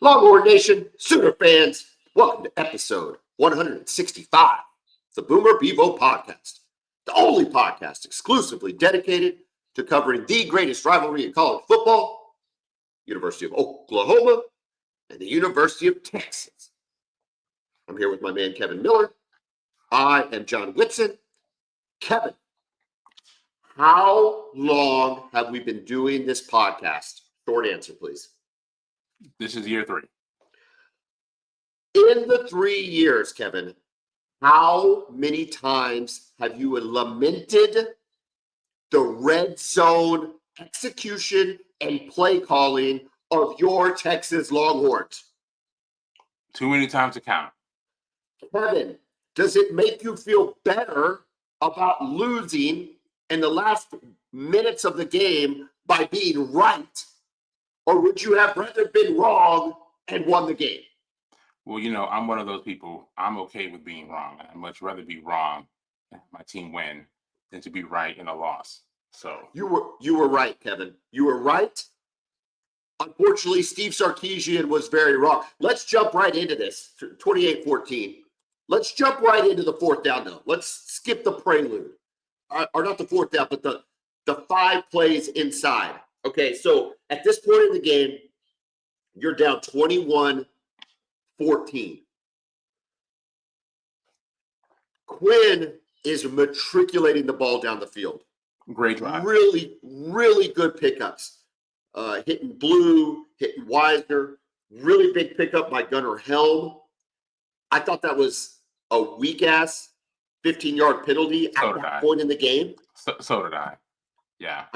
Longhorn Nation, Sooner fans, welcome to episode 165, the Bevo Podcast, the only podcast exclusively dedicated to covering the greatest rivalry in college football, University of Oklahoma, and the University of Texas. I'm here with my man, Kevin Miller. I am John Whitson. Kevin, how long have we been doing this podcast? Short answer, please. This is year 3. In the 3 years, Kevin, how many times have you lamented the red zone execution and play calling of your Texas Longhorns? Too many times to count. Kevin, does it make you feel better about losing in the last minutes of the game by being right? Or would you have rather been wrong and won the game? Well, I'm one of those people. I'm okay with being wrong. I'd much rather be wrong and have my team win than to be right in a loss. So you were right, Kevin. You were right. Unfortunately, Steve Sarkisian was very wrong. Let's jump right into this. 28-14. Let's jump right into the fourth down, though. Let's skip the prelude. Or not the fourth down, but the 5 plays inside. Okay, so at this point in the game, you're down 21-14. Quinn is matriculating the ball down the field. Great drive. Really, really good pickups. Hitting Blue, hitting Wisner. Really big pickup by Gunnar Helm. I thought that was a weak-ass 15-yard penalty at that point in the game. So did I. Yeah.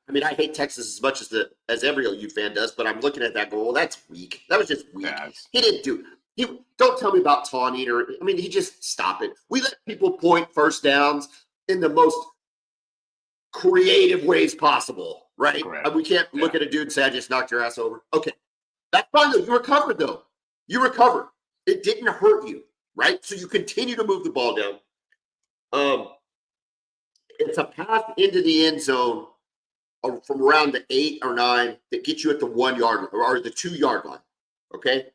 I mean, I hate Texas as much as every OU fan does, but I'm looking at that going, well, that's weak. That was just weak. He didn't do. Don't tell me about taunting he just stop it. We let people point first downs in the most creative ways possible, right? We can't look at a dude and say, I just knocked your ass over. Okay. That's fine, though. You recovered, though. You recovered. It didn't hurt you, right? So you continue to move the ball down. It's a pass into the end zone from around the 8 or 9 that gets you at the 1 yard or the 2 yard line, okay?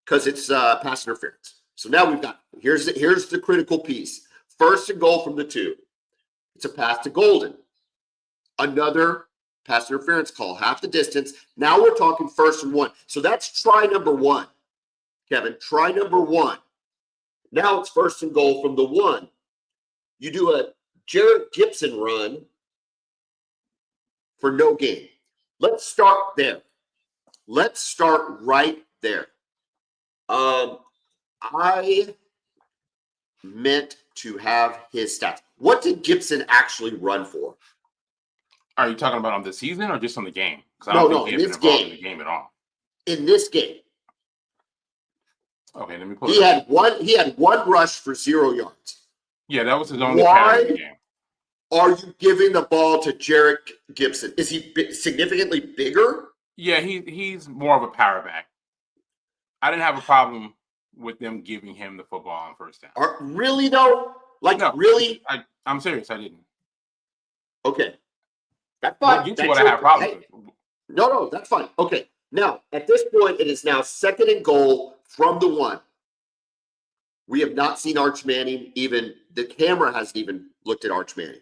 Because it's pass interference. So now we've got here's the critical piece. First and goal from the 2. It's a pass to Golden. Another pass interference call, half the distance. Now we're talking 1st and 1. So that's try number 1, Kevin. Try number 1. Now it's 1st and goal from the 1. You do a Jared Gibson run for no gain. Let's start there. Let's start right there. I meant to have his stats. What did Gibson actually run for? Are you talking about on the season or just on the game? No, in this game. In the game at all. In this game. Okay, let me pull it up. He had one rush for 0 yards. Yeah, that was his only carry in the game. Are you giving the ball to Jarek Gibson? Is he significantly bigger? Yeah, he's more of a power back. I didn't have a problem with them giving him the football on first down. Really, though? No, really? I'm serious. I didn't. Okay. That's fine. I'll get to what I have problems with. No, that's fine. Okay. Now, at this point, it is now 2nd and goal from the 1. We have not seen Arch Manning the camera hasn't even looked at Arch Manning,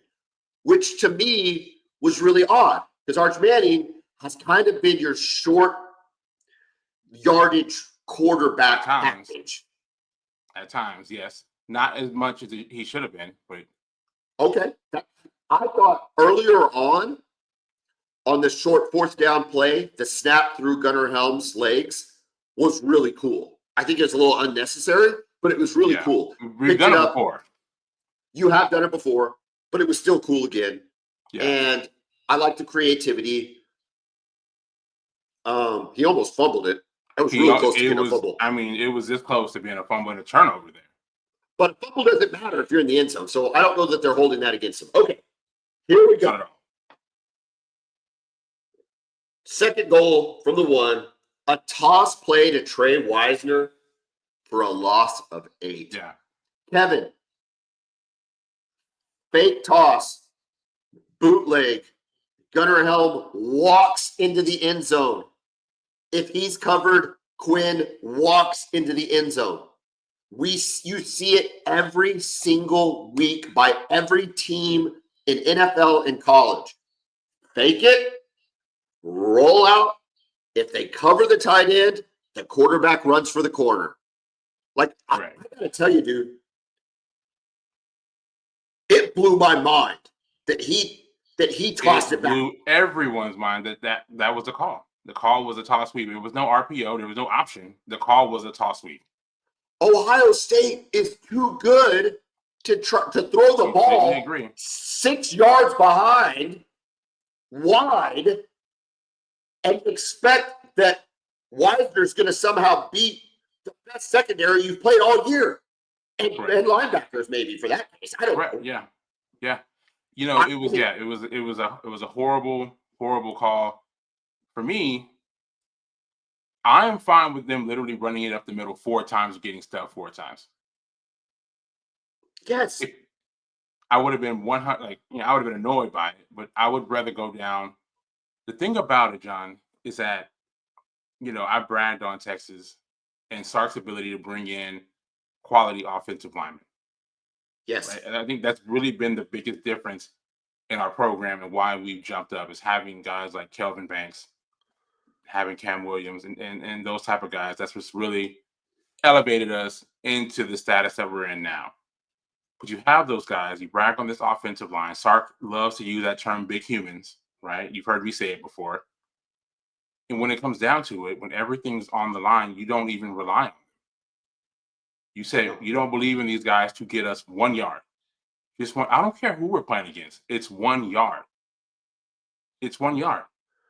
which to me was really odd because Arch Manning has kind of been your short yardage quarterback package. At times, yes. Not as much as he should have been, but. Okay. I thought earlier on the short 4th down play, the snap through Gunnar Helm's legs was really cool. I think it was a little unnecessary, but it was really cool. We've done it before. You have done it before, but it was still cool again. Yeah. And I like the creativity. He almost fumbled it. That was really close to being a fumble. I mean, it was this close to being a fumble and a turnover there. But a fumble doesn't matter if you're in the end zone. So I don't know that they're holding that against him. Okay, here we go. Not at all. 2nd goal from the 1. A toss play to Trey Wisner for a loss of 8. Yeah. Kevin, fake toss, bootleg. Gunnar Helm walks into the end zone. if he's covered, Quinn walks into the end zone. You see it every single week by every team in NFL and college. Fake it, roll out. If they cover the tight end, the quarterback runs for the corner. Like, right. I gotta tell you, dude, it blew my mind that he tossed it back. Blew everyone's mind that was the call. The call was a toss sweep. There was no RPO. There was no option. The call was a toss sweep. Ohio State is too good to throw the ball 6 yards behind, wide, and expect that Widener's going to somehow beat the best secondary you've played all year, and linebackers maybe for that case. I don't know. Yeah. You know, it was a horrible call. For me, I am fine with them literally running it up the middle 4 times, getting stuffed 4 times. Yes. I would have been I would have been annoyed by it, but I would rather go down. The thing about it, John, is that, I bragged on Texas and Sark's ability to bring in quality offensive linemen. Yes. Right? And I think that's really been the biggest difference in our program and why we've jumped up, is having guys like Kelvin Banks, having Cam Williams, and those type of guys. That's what's really elevated us into the status that we're in now. But you have those guys, you brag on this offensive line. Sark loves to use that term, big humans, right? You've heard me say it before. And when it comes down to it, when everything's on the line, you don't even rely on them. You say you don't believe in these guys to get us 1 yard. I don't care who we're playing against. It's 1 yard. It's 1 yard.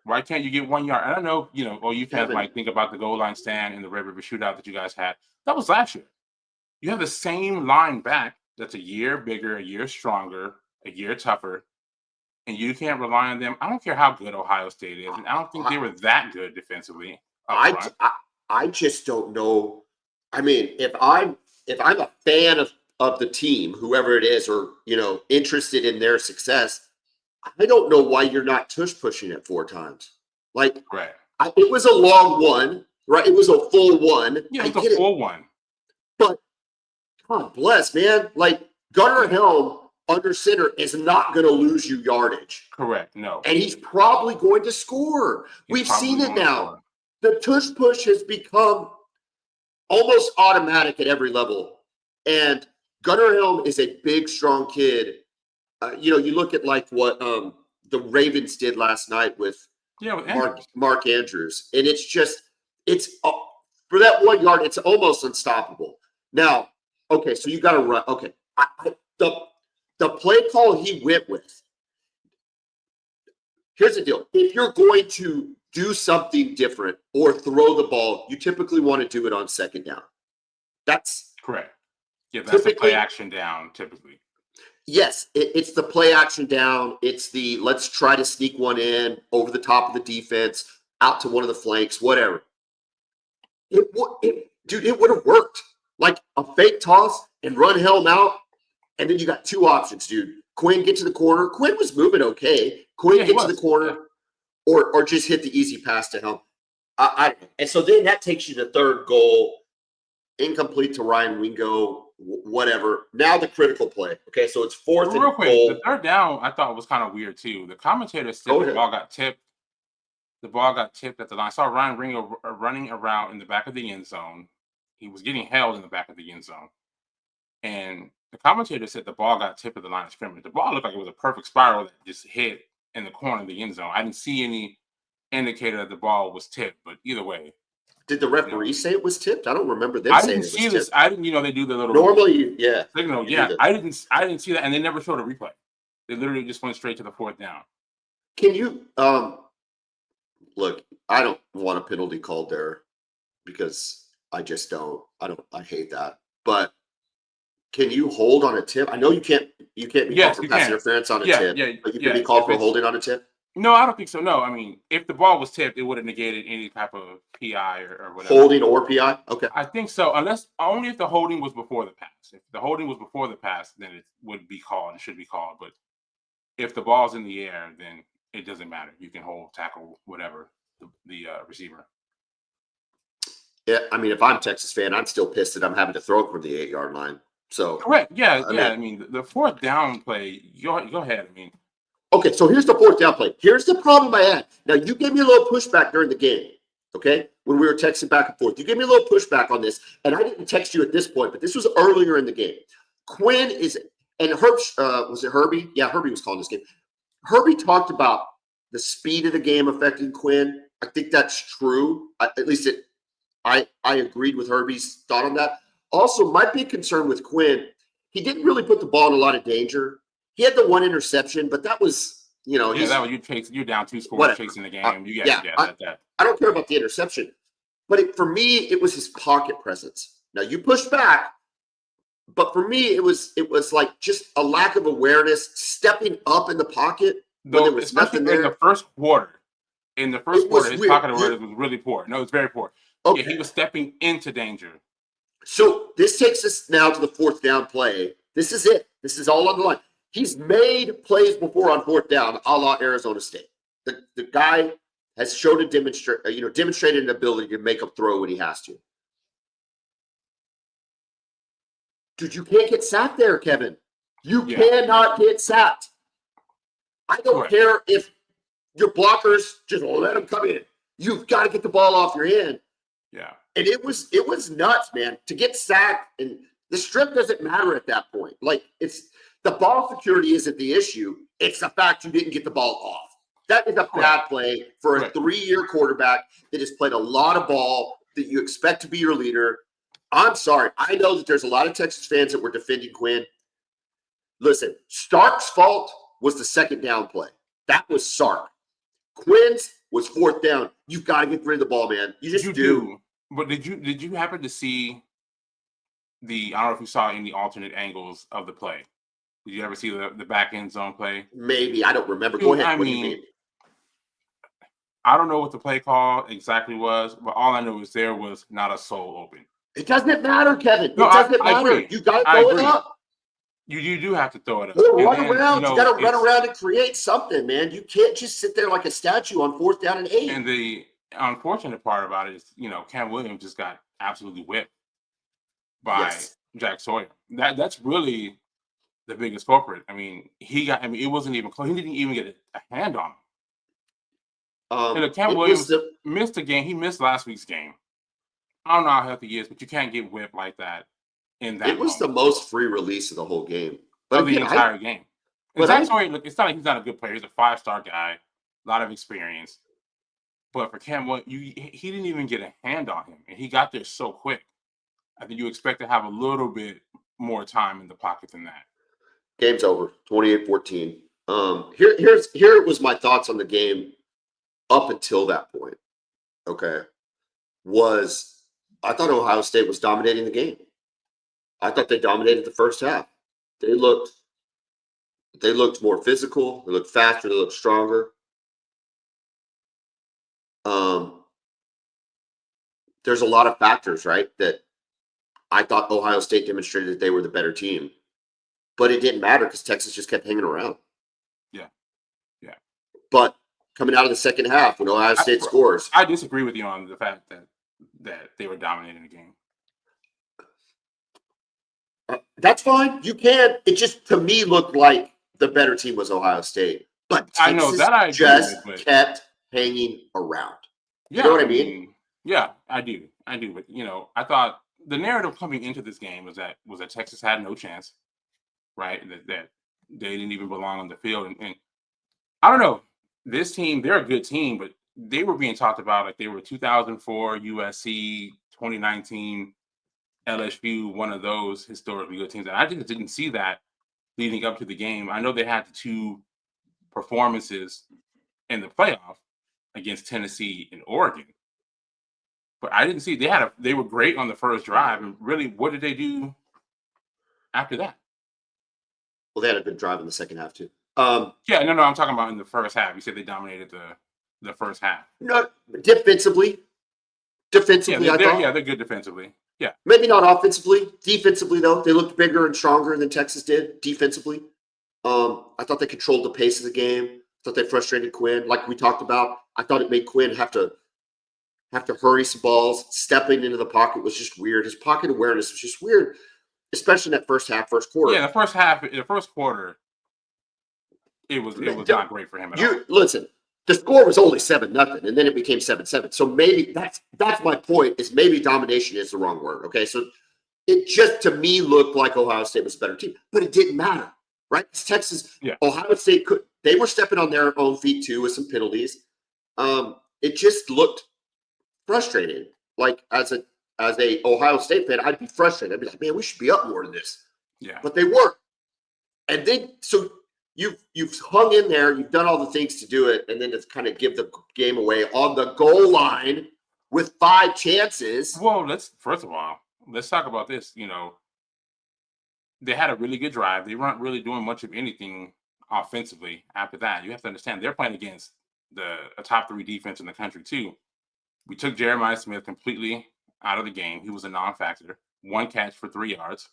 Why can't you get 1 yard? And I know, you fans might think about the goal line stand and the Red River shootout that you guys had. That was last year. You have the same line back that's a year bigger, a year stronger, a year tougher, and you can't rely on them. I don't care how good Ohio State is, and I don't think they were that good defensively. I just don't know. I mean, if I'm a fan of the team, whoever it is, or interested in their success, I don't know why you're not tush pushing it 4 times. Like, it was a long one, right? It was a full one. Yeah, it was a full one. But God bless, man. Like, Gunnar Helm under center is not going to lose you yardage. Correct. No. And he's probably going to score. We've seen it now. The tush push has become almost automatic at every level. And Gunnar Helm is a big, strong kid. You look at like what the Ravens did last night with Mark Andrews. And it's for that 1 yard, it's almost unstoppable. Now, okay, so you got to run. Okay, the play call he went with. Here's the deal. If you're going to do something different or throw the ball, you typically want to do it on second down. That's correct. Yeah, that's the play action down typically. Yes, it's the play action down. It's the let's try to sneak one in over the top of the defense, out to one of the flanks, whatever. It would have worked. Like a fake toss and run Helm out, and then you got 2 options, dude. Quinn, get to the corner. Quinn was moving okay. Quinn, get to the corner, or just hit the easy pass to Helm. And so then that takes you to 3rd goal, incomplete to Ryan Wingo, whatever. Now the critical play. Okay, so it's 4th and real quick, goal. the 3rd down I thought was kind of weird too. The commentator said the ball got tipped. The ball got tipped at the line. I saw Ryan Wingo running around in the back of the end zone. He was getting held in the back of the end zone. And the commentator said the ball got tipped at the line of scrimmage. The ball looked like it was a perfect spiral that just hit in the corner of the end zone. I didn't see any indicator that the ball was tipped, but either way. Did the referee say it was tipped? I don't remember them saying it was tipped. This. I didn't, they do the little normally, signal. Yeah, I didn't see that, and they never showed a replay. They literally just went straight to the 4th down. Can you look? I don't want a penalty called there because I just don't. I hate that. But can you hold on a tip? I know you can't. You can't be called for pass interference on a tip. But you can be called for holding on a tip. No, I don't think so. No, I mean, if the ball was tipped, it would have negated any type of PI or whatever. Holding or PI? Okay. I think so, unless only if the holding was before the pass. If the holding was before the pass, then it would be called. It should be called. But if the ball's in the air, then it doesn't matter. You can hold, tackle, whatever, the receiver. Yeah, I mean, if I'm a Texas fan, I'm still pissed that I'm having to throw it from the 8-yard line. So Correct. Yeah, I yeah. mean, I mean, the fourth down play. Go ahead. I mean, okay, so here's the fourth down play. Here's the problem I had. Now you gave me a little pushback during the game. Okay, when we were texting back and forth, you gave me a little pushback on this, and I didn't text you at this point, but this was earlier in the game. Quinn is and Herb was it Herbie? Yeah, Herbie was calling this game. Herbie talked about the speed of the game affecting Quinn. I think that's true. At least I agreed with Herbie's thought on that. Also, my big concern with Quinn, he didn't really put the ball in a lot of danger. He had the one interception, but that was, yeah, that was you're down 2 scores whatever. chasing the game. I don't care about the interception, but for me, it was his pocket presence. Now you push back, but for me, it was like just a lack of awareness, stepping up in the pocket when there was nothing there. In the first quarter. In the first quarter, his weird. pocket awareness was really poor. No, it's very poor. Okay. Yeah, he was stepping into danger. So this takes us now to the fourth down play. This is it. This is all on the line. He's made plays before on fourth down, a la Arizona State. The guy has shown a demonstrated an ability to make a throw when he has to. Dude, you can't get sacked there, Kevin. You cannot get sacked. I don't care if your blockers just let them come in. You've got to get the ball off your hand. Yeah. And it was nuts, man. To get sacked, and the strip doesn't matter at that point. Like, it's the ball security isn't the issue. It's the fact you didn't get the ball off. That is a bad play for a 3-year quarterback that has played a lot of ball that you expect to be your leader. I'm sorry. I know that there's a lot of Texas fans that were defending Quinn. Listen, Stark's fault was the second down play. That was Sark. Quinn's was fourth down. You've got to get rid of the ball, man. You just do. But did you happen to see I don't know if you saw any alternate angles of the play? Did you ever see the back end zone play? Maybe. I don't remember. Go ahead. What do you mean? I don't know what the play call exactly was, but all I know is there was not a soul open. It doesn't matter, Kevin. No, it doesn't matter. You got to throw it up. You do have to throw it up. Run around. You got to run around and create something, man. You can't just sit there like a statue on fourth down and 8. And the unfortunate part about it is, Cam Williams just got absolutely whipped by Jack Sawyer. That's really the biggest culprit. I mean, it wasn't even close. He didn't even get a hand on him. Cam Williams missed a game. He missed last week's game. I don't know how healthy he is, but you can't get whipped like that in that. It was the most free release of the whole game. Of the entire game. And Jack Sawyer, look, it's not like he's not a good player. He's a 5-star guy, a lot of experience. But for Cam Williams, he didn't even get a hand on him, and he got there so quick. I think you expect to have a little bit more time in the pocket than that. Game's over, 28-14. Here was my thoughts on the game up until that point. Okay, I thought Ohio State was dominating the game. I thought they dominated the first half. They looked more physical. They looked faster. They looked stronger. There's a lot of factors, right, that I thought Ohio State demonstrated that they were the better team. But it didn't matter because Texas just kept hanging around. Yeah. But coming out of the second half, when Ohio State scores. I disagree with you on the fact that they were dominating the game. That's fine. You can. It just, to me, looked like the better team was Ohio State. But Texas I know that I just kept hanging around. You know what I mean? Yeah, I do. But I thought the narrative coming into this game was that Texas had no chance, right? That they didn't even belong on the field, and I don't know. This team, they're a good team, but they were being talked about like they were 2004 USC, 2019 LSU, one of those historically good teams. And I just didn't see that leading up to the game. I know they had the 2 performances in the playoff against Tennessee and Oregon, but I didn't see they were great on the first drive. And really, what did they do after that? Well, they had a good drive in the second half too. I'm talking about in the first half. You said they dominated the first half. No, defensively, I thought. Yeah, they're good defensively. Yeah. Maybe not offensively. Defensively, though, they looked bigger and stronger than Texas did defensively. I thought they controlled the pace of the game. I thought they frustrated Quinn, like we talked about. I thought it made Quinn have to have to hurry some balls. Stepping into the pocket was just weird. His pocket awareness was just weird, especially in that first quarter. Yeah, the first quarter, it was not great for him at all. Listen, the score was only 7-0, and then it became 7-7. So maybe that's my point. Is maybe domination is the wrong word. Okay, so it just to me looked like Ohio State was a better team, but it didn't matter, right? Texas, Ohio State they were stepping on their own feet too with some penalties. It just looked frustrating. Like as a Ohio State fan, I'd be frustrated. I'd be like, man, we should be up more than this. Yeah, but they weren't. And then so you've hung in there, you've done all the things to do it, and then to kind of give the game away on the goal line with 5 chances. Well, first of all, let's talk about this. They had a really good drive. They weren't really doing much of anything offensively after that. You have to understand they're playing against a top 3 defense in the country too. We took Jeremiah Smith completely out of the game. He was a non-factor. 1 catch for 3 yards.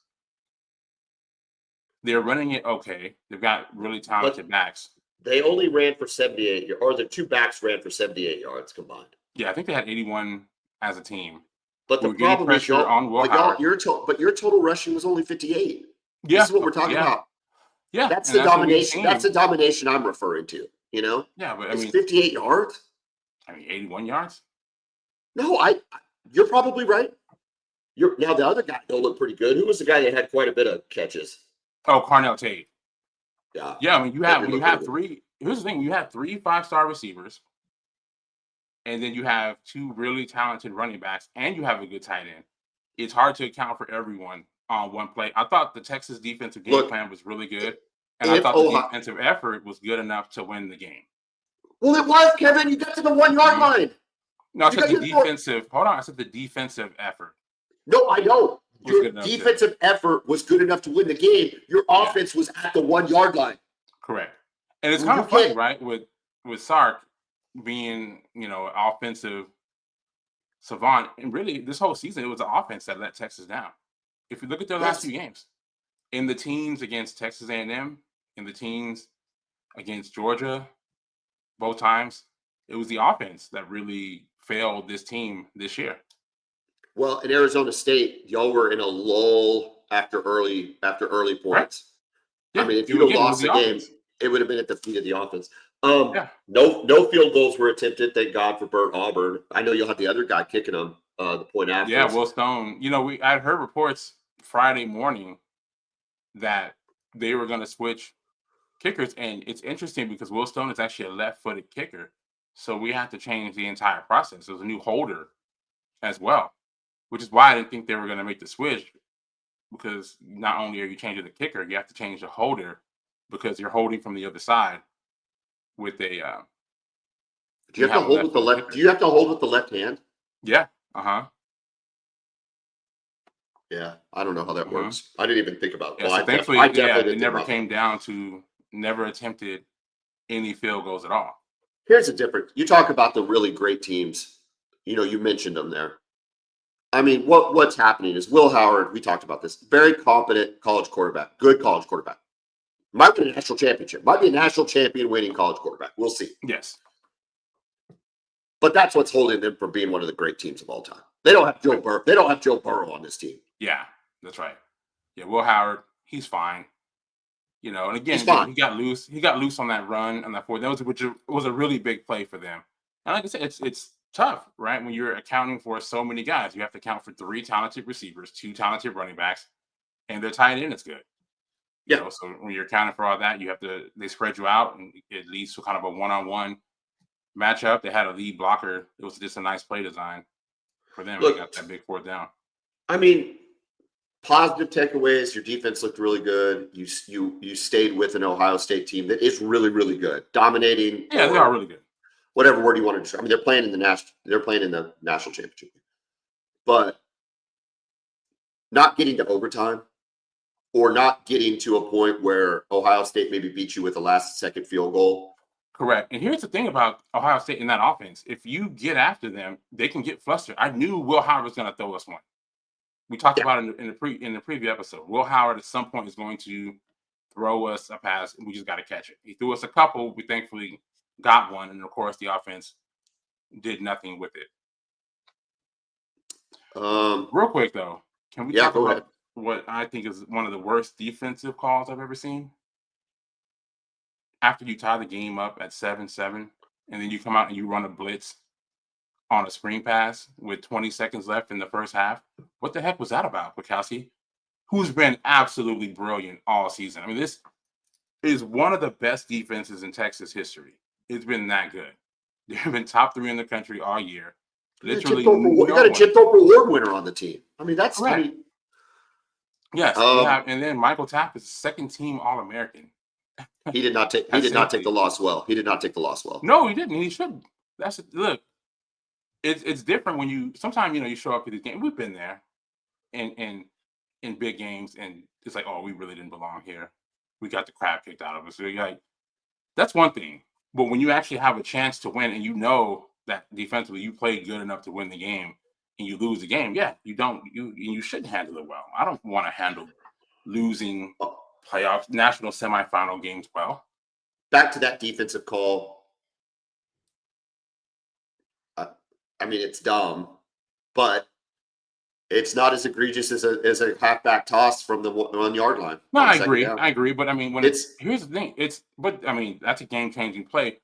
They're running it okay. They've got really talented backs. They only ran for 78, or the 2 backs ran for 78 yards combined. Yeah, I think they had 81 as a team. But the problem is your total rushing was only 58. Yeah, this is what we're talking about. Yeah, that's the domination. That's the domination I'm referring to. Yeah, but it's 58 yards. 81 yards. No, you're probably right. Now the other guy don't look pretty good. Who was the guy that had quite a bit of catches? Oh, Carnell Tate. Yeah. Yeah, I mean, you have 3. Here's the thing: you have 3 5-star receivers, and then you have 2 really talented running backs, and you have a good tight end. It's hard to account for everyone on one play. I thought the Texas defensive game plan was really good, and I thought the defensive effort was good enough to win the game. Well, it was, Kevin. You got to the 1 yard line. No, I said the defensive. Hold on, I said the defensive effort. No, I know. Your defensive effort was good enough to win the game. Your offense was at the 1 yard line. Correct. And it's kind of funny, right? With Sark being, offensive savant, and really this whole season it was the offense that let Texas down. If you look at their last 2 games, in the teams against Texas A&M, in the teams against Georgia, both times, it was the offense that really failed this team this year. Well, in Arizona State, y'all were in a lull after early points. Right. Yeah, I mean, if you'd have lost the game, it would have been at the feet of the offense. No field goals were attempted. Thank God for Burt Auburn. I know you'll have the other guy kicking them the point after. Yeah, Will Stone. I heard reports Friday morning that they were going to switch kickers, and it's interesting because Will Stone is actually a left-footed kicker, so we have to change the entire process. There's a new holder as well, which is why I didn't think they were going to make the switch, because not only are you changing the kicker, you have to change the holder because you're holding from the other side with a. Do you have to hold with the left? Kicker. Do you have to hold with the left hand? Yeah. Yeah, I don't know how that works. I didn't even think about it. Yeah, so thankfully, it never came down to never attempted any field goals at all. Here's the difference. You talk about the really great teams. You mentioned them there. I mean, what's happening is Will Howard, we talked about this, very competent college quarterback, good college quarterback. Might win a national championship. Might be a national champion winning college quarterback. We'll see. Yes. But that's what's holding them from being one of the great teams of all time. They don't have Joe Burrow. They don't have Joe Burrow on this team. Yeah, that's right. Yeah, Will Howard, he's fine. And again, he got loose. He got loose on that run on that fourth. Which was a really big play for them. And like I said, it's tough, right? When you're accounting for so many guys, you have to account for 3 talented receivers, 2 talented running backs, and their tight end is good. Yeah. So when you're accounting for all that, they spread you out, and it leads to kind of a one-on-one matchup. They had a lead blocker. It was just a nice play design for them. They got that big 4th down. I mean, positive takeaways. Your defense looked really good. You stayed with an Ohio State team that is really, really good, dominating. Yeah, they are really good. Whatever word you want to. I mean, they're playing in the national championship, but not getting to overtime, or not getting to a point where Ohio State maybe beat you with a last-second field goal. Correct. And here's the thing about Ohio State in that offense: if you get after them, they can get flustered. I knew Will Howard was going to throw us one. We talked about it in the preview episode. Will Howard at some point is going to throw us a pass, and we just got to catch it. He threw us a couple. We thankfully got one, and of course the offense did nothing with it. Real quick though, can we Yeah, talk go about ahead. what I think is one of the worst defensive calls I've ever seen? After you tie the game up at 7-7, and then you come out and you run a blitz on a screen pass with 20 seconds left in the first half. What the heck was that about, Bukowski? Who's been absolutely brilliant all season. I mean, this is one of the best defenses in Texas history. It's been that good. They've been top 3 in the country all year. Literally You got no a one. Chip Thorpe Award winner on the team. I mean, Correct. Yes, you have, and then Michael Tapp is second team All-American. He did not take the loss well. He did not take the loss well. No, he didn't. He should. Look. It's different when you sometimes you show up to these games. We've been there, in big games, and it's like, oh, we really didn't belong here. We got the crap kicked out of us. So you're like, that's one thing. But when you actually have a chance to win, and you know that defensively you played good enough to win the game, and you lose the game, yeah, you shouldn't handle it well. I don't want to handle losing playoffs, national semifinal games well. Back to that defensive call. I mean, it's dumb, but it's not as egregious as a halfback toss from the 1 yard line. No, I agree. But I mean, here's the thing. I mean, that's a game-changing play.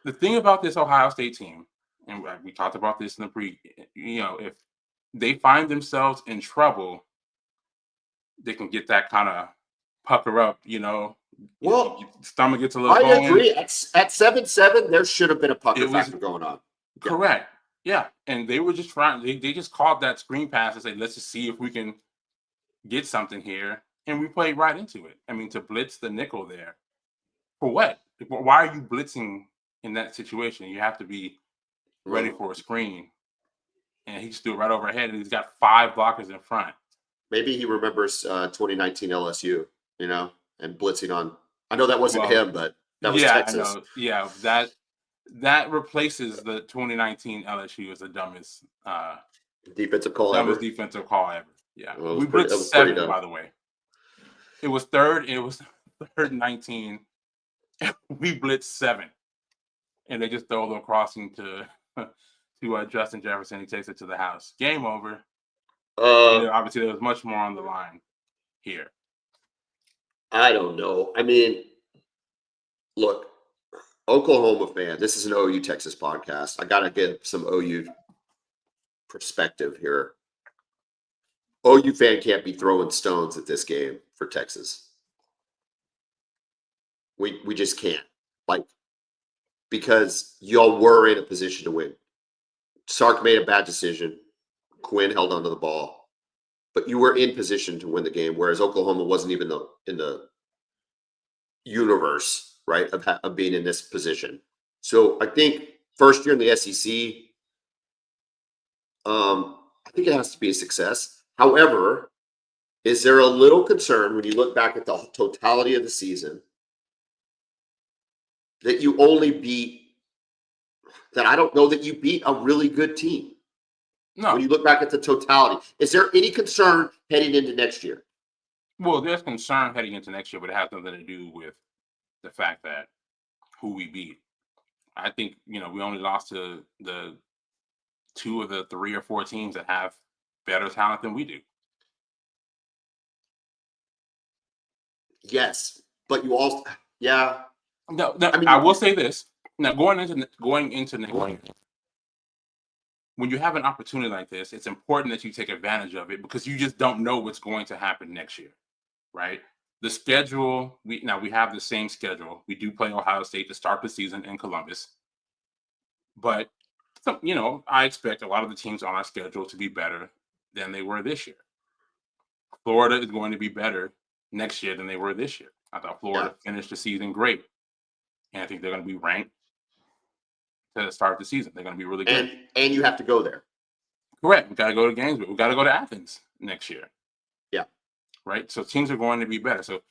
The thing about this Ohio State team, and we talked about this in the if they find themselves in trouble, they can get that kind of pucker up, Well, stomach gets a little I going. agree. At 7-7, there should have been a pucker factor going on. Correct. Yeah. And they were just trying, they just called that screen pass and said, let's just see if we can get something here. And we played right into it. I mean, to blitz the nickel there. For what? Why are you blitzing in that situation? You have to be ready for a screen. And he just threw it right overhead, and he's got 5 blockers in front. Maybe he remembers 2019 LSU, and blitzing on. I know that wasn't him, but that was Texas. I know. Yeah, that replaces the 2019 LSU as the dumbest defensive call ever. Yeah, we blitzed 7, by the way. It was third and 19. We blitzed 7, and they just throw a little crossing to Justin Jefferson. He takes it to the house. Game over. Obviously, there was much more on the line here. I don't know. I mean, look, Oklahoma fan. This is an OU Texas podcast. I got to give some OU perspective here. OU fan can't be throwing stones at this game for Texas. We just can't. Because y'all were in a position to win. Sark made a bad decision. Quinn held onto the ball. But you were in position to win the game, whereas Oklahoma wasn't even in the universe, right, of being in this position. So I think first year in the SEC, I think it has to be a success. However, is there a little concern when you look back at the totality of the season that you only beat, that I don't know that you beat a really good team? No. When you look back at the totality, is there any concern heading into next year? Well, there's concern heading into next year, but it has nothing to do with the fact that who we beat. I think, we only lost to the 2 of the 3 or 4 teams that have better talent than we do. Yes, but you also, yeah. No, I will say this. Now, going into next year, when you have an opportunity like this, it's important that you take advantage of it because you just don't know what's going to happen next year, right? The schedule, we have the same schedule. We do play Ohio State to start the season in Columbus. But, I expect a lot of the teams on our schedule to be better than they were this year. Florida is going to be better next year than they were this year. I thought Florida finished the season great. And I think they're going to be ranked to start the season. They're going to be really good. And you have to go there. Correct. We got to go to Gainesville. We got to go to Athens next year. Yeah. Right? So teams are going to be better. So,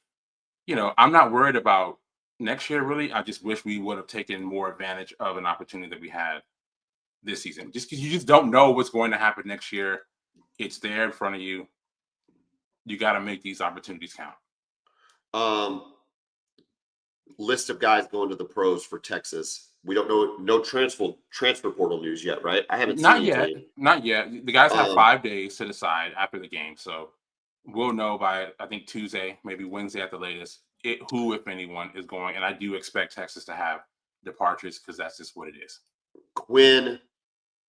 I'm not worried about next year, really. I just wish we would have taken more advantage of an opportunity that we had this season. Just because you just don't know what's going to happen next year. It's there in front of you. You got to make these opportunities count. List of guys going to the pros for Texas. We don't know no transfer portal news yet, right? I haven't seen Not yet. anything. Not yet. The guys have 5 days to decide after the game, so we'll know by I think Tuesday, maybe Wednesday at the latest, who, if anyone, is going. And I do expect Texas to have departures because that's just what it is. Quinn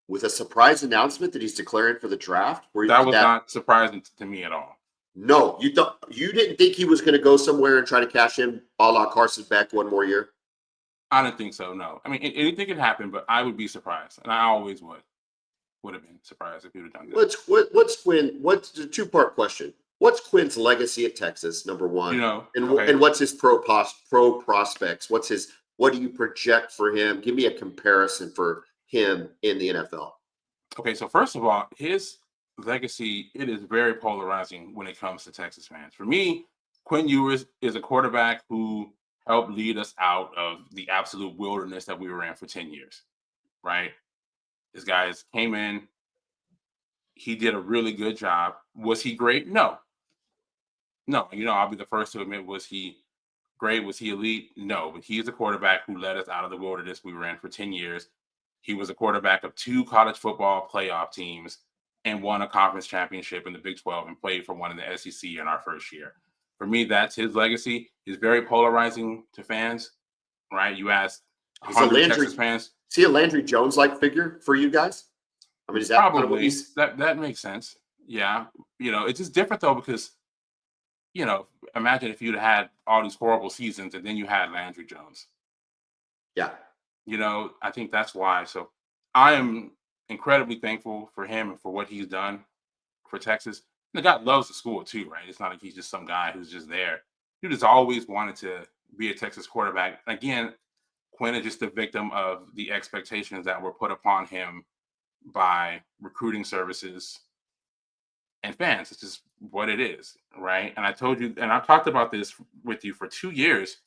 with a surprise announcement that he's declaring for the draft. That was not surprising to me at all. No, you didn't think he was going to go somewhere and try to cash in a la Carson Beck one more year? I didn't think so. No, I mean anything could happen, but I would be surprised, and I always would have been surprised if he would have done that. What's Quinn? What's the 2-part question? What's Quinn's legacy at Texas? Number one, and what's his pro prospects? What do you project for him? Give me a comparison for him in the NFL. Okay, so first of all, his legacy, it is very polarizing when it comes to Texas fans. For me, Quinn Ewers is a quarterback who helped lead us out of the absolute wilderness that we were in for 10 years, right? This guy came in. He did a really good job. Was he great? No. I'll be the first to admit, was he great? Was he elite? No, but he is a quarterback who led us out of the wilderness we were in for 10 years. He was a quarterback of 2 college football playoff teams and won a conference championship in the Big 12 and played for one in the SEC in our first year. For me, that's his legacy. He's very polarizing to fans, right? You ask 100 Texas fans. Is he a Landry Jones-like figure for you guys? I mean, is that probably that makes sense? Yeah. It's just different though because, imagine if you'd had all these horrible seasons and then you had Landry Jones. Yeah. I think that's why. So I am incredibly thankful for him and for what he's done for Texas. The guy loves the school too, right? It's not like he's just some guy who's just there. He just always wanted to be a Texas quarterback. Again, Quinn is just a victim of the expectations that were put upon him by recruiting services and fans. It's just what it is, right? And I told you, and I've talked about this with you for 2 years.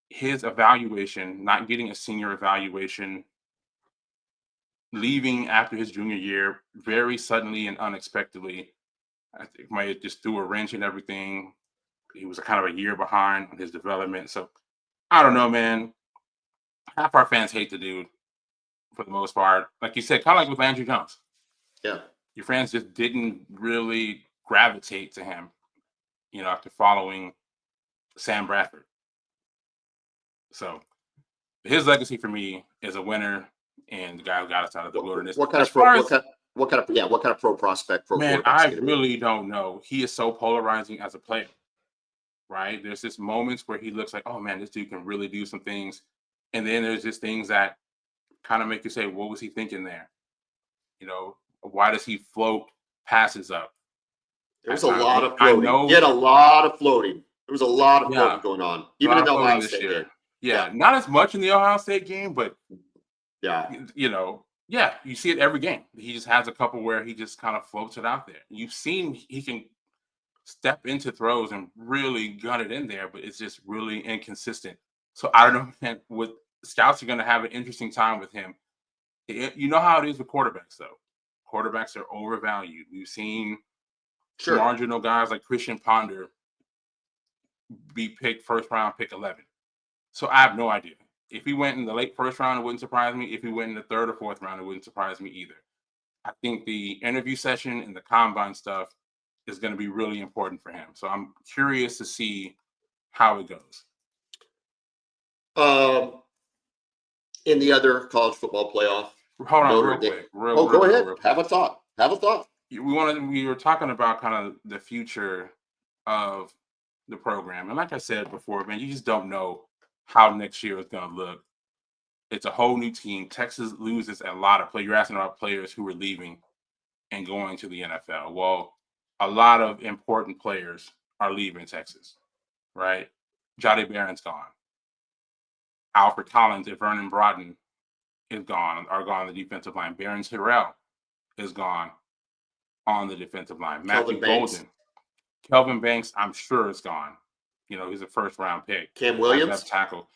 His evaluation, not getting a senior evaluation, leaving after his junior year very suddenly and unexpectedly, I think might have just threw a wrench in everything. He was kind of a year behind on his development. So I don't know, man. Half our fans hate the dude for the most part. Like you said, kind of like with Landry Jones. Yeah. Your fans just didn't really gravitate to him, after following Sam Bradford. So his legacy for me is a winner and the guy who got us out of the wilderness. What kind of pro prospect? Man, I really don't know. He is so polarizing as a player, right? There's just moments where he looks like, oh man, this dude can really do some things. And then there's just things that kind of make you say, what was he thinking there? Why does he float passes up? There's a lot of floating. He had a lot of floating. There was a lot of floating going on, even in the Ohio State game. Yeah, not as much in the Ohio State game, but yeah, you see it every game. He just has a couple where he just kind of floats it out there. You've seen he can step into throws and really gun it in there, but it's just really inconsistent. So I don't know, man, scouts are going to have an interesting time with him. You know how it is with quarterbacks, though. Quarterbacks are overvalued. We've seen marginal guys like Christian Ponder be picked first round, pick 11. So I have no idea. If he went in the late first round, it wouldn't surprise me. If he went in the 3rd or 4th round, it wouldn't surprise me either. I think the interview session and the combine stuff is going to be really important for him. So I'm curious to see how it goes. In the other college football playoff. Hold on, real quick. Go ahead. Have a thought. We were talking about kind of the future of the program. And like I said before, man, you just don't know how next year is going to look. It's a whole new team. Texas loses a lot of players. You're asking about players who are leaving and going to the NFL. Well, a lot of important players are leaving Texas, right? Jahdae Barron's gone. Alfred Collins and Vernon Broughton are gone on the defensive line. Barron's Hirrell is gone on the defensive line. Matthew Golden. Kelvin Banks, I'm sure, is gone. He's a first-round pick. Cam Williams? Left tackle.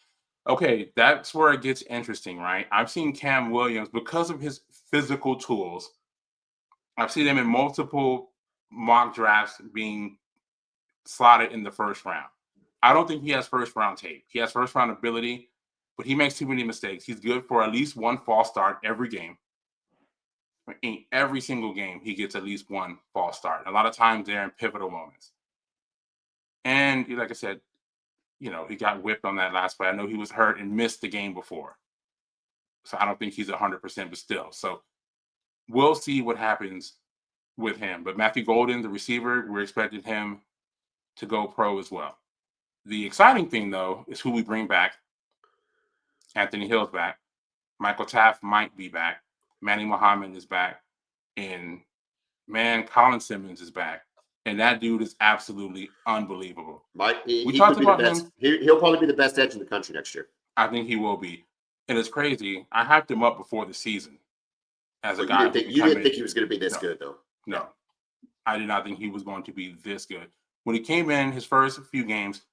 Okay, that's where it gets interesting, right? I've seen Cam Williams, because of his physical tools, I've seen him in multiple mock drafts being slotted in the first round. I don't think he has first-round tape. He has first-round ability, but he makes too many mistakes. He's good for at least one false start every game. In every single game, he gets at least one false start. A lot of times they're in pivotal moments. And like I said, he got whipped on that last play. I know he was hurt and missed the game before. So I don't think he's 100%, but still. So we'll see what happens with him. But Matthew Golden, the receiver, we're expecting him to go pro as well. The exciting thing, though, is who we bring back. Anthony Hill's back. Michael Taft might be back. Manny Muhammad is back. And, man, Colin Simmons is back. And that dude is absolutely unbelievable. We talked about him. He'll probably be the best edge in the country next year. I think he will be. And it's crazy. I hyped him up before the season as a guy. You didn't think he was going to be this good, though? No. I did not think he was going to be this good. When he came in his first few games,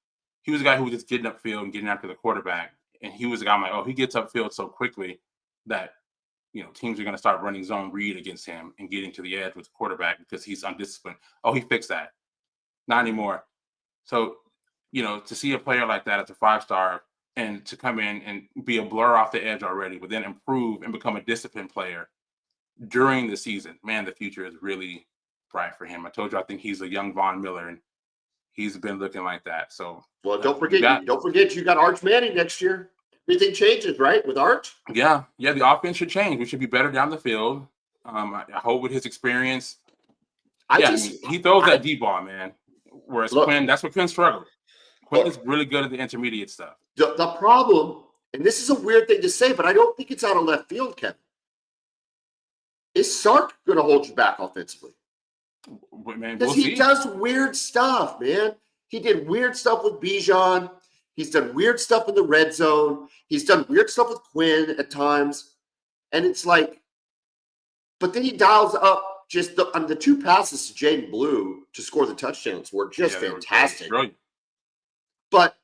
he was a guy who was just getting upfield and getting after the quarterback. And he was a guy I'm like, he gets upfield so quickly that, teams are going to start running zone read against him and getting to the edge with the quarterback because he's undisciplined. He fixed that. Not anymore. So, to see a player like that as a 5-star and to come in and be a blur off the edge already, but then improve and become a disciplined player during the season, man, the future is really bright for him. I told you, I think he's a young Von Miller, and he's been looking like that. So, well, don't forget you got Arch Manning next year. Everything changes, right, with Arch? Yeah. The offense should change. We should be better down the field. I hope with his experience. He throws that deep ball, man. Whereas Quinn, that's where Quinn struggled. Quinn is really good at the intermediate stuff. The problem, and this is a weird thing to say, but I don't think it's out of left field, Kevin. Is Sark going to hold you back offensively? Because he does weird stuff, man. He did weird stuff with Bijan. He's done weird stuff in the red zone. He's done weird stuff with Quinn at times. And it's like, but then he dials up just the 2 passes to Jaden Blue to score the touchdowns were just fantastic. But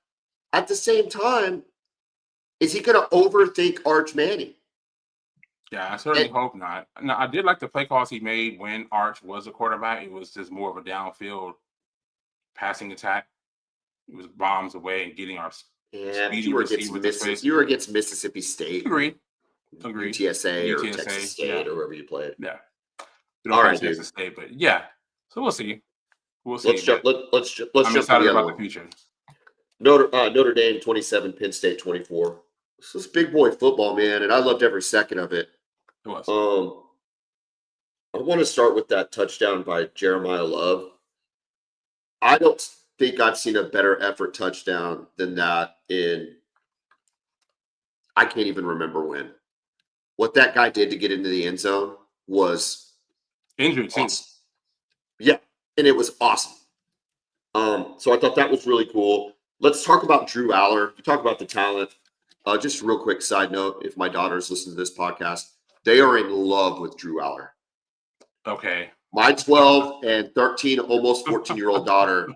at the same time, is he going to overthink Arch Manning? Yeah, I certainly hope not. Now, I did like the play calls he made when Arch was a quarterback. It was just more of a downfield passing attack. It was bombs away and getting our speedy receiver. You were against Mississippi State. Agreed. UTSA or Texas State or wherever you played. Yeah. All right, Texas State, but yeah. So we'll see. Let's jump. Let's I'm excited about the future. Notre Dame 27, Penn State 24. This is big boy football, man, and I loved every second of it. It was. I want to start with that touchdown by Jeremiah Love. I don't think I've seen a better effort touchdown than that I can't even remember when. What that guy did to get into the end zone was injury team. Awesome. Yeah, and it was awesome. So I thought that was really cool. Let's talk about Drew Aller. You talk about the talent. Just a real quick side note, if my daughters listen to this podcast, they are in love with Drew Aller. Okay. My 12 and 13, almost 14-year-old daughter.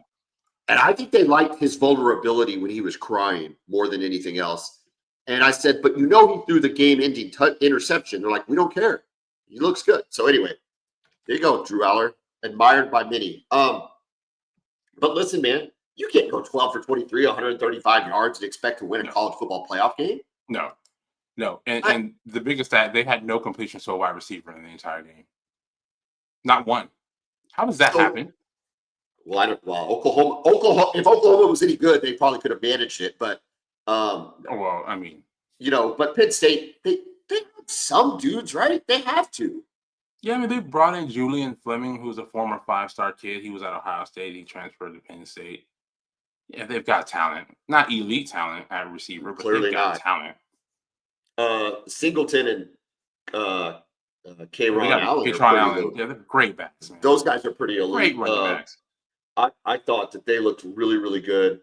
And I think they liked his vulnerability when he was crying more than anything else. And I said, but he threw the game-ending interception. They're like, we don't care. He looks good. So anyway, there you go, Drew Aller. Admired by many. But listen, man, you can't go 12 for 23, 135 yards and expect to win a college football playoff game. No. And the biggest stat, they had no completion to a wide receiver in the entire game. Not one. How does that happen? Well, Oklahoma, if Oklahoma was any good, they probably could have managed it. But, but Penn State, they have some dudes, right? They have to. Yeah, they brought in Julian Fleming, who's a former 5-star kid. He was at Ohio State. He transferred to Penn State. Yeah, they've got talent. Not elite talent at receiver, but clearly they've got talent. Singleton and K-Ron Allen. Yeah, they're great backs, man. Those guys are pretty elite. Great running backs. I thought that they looked really, really good.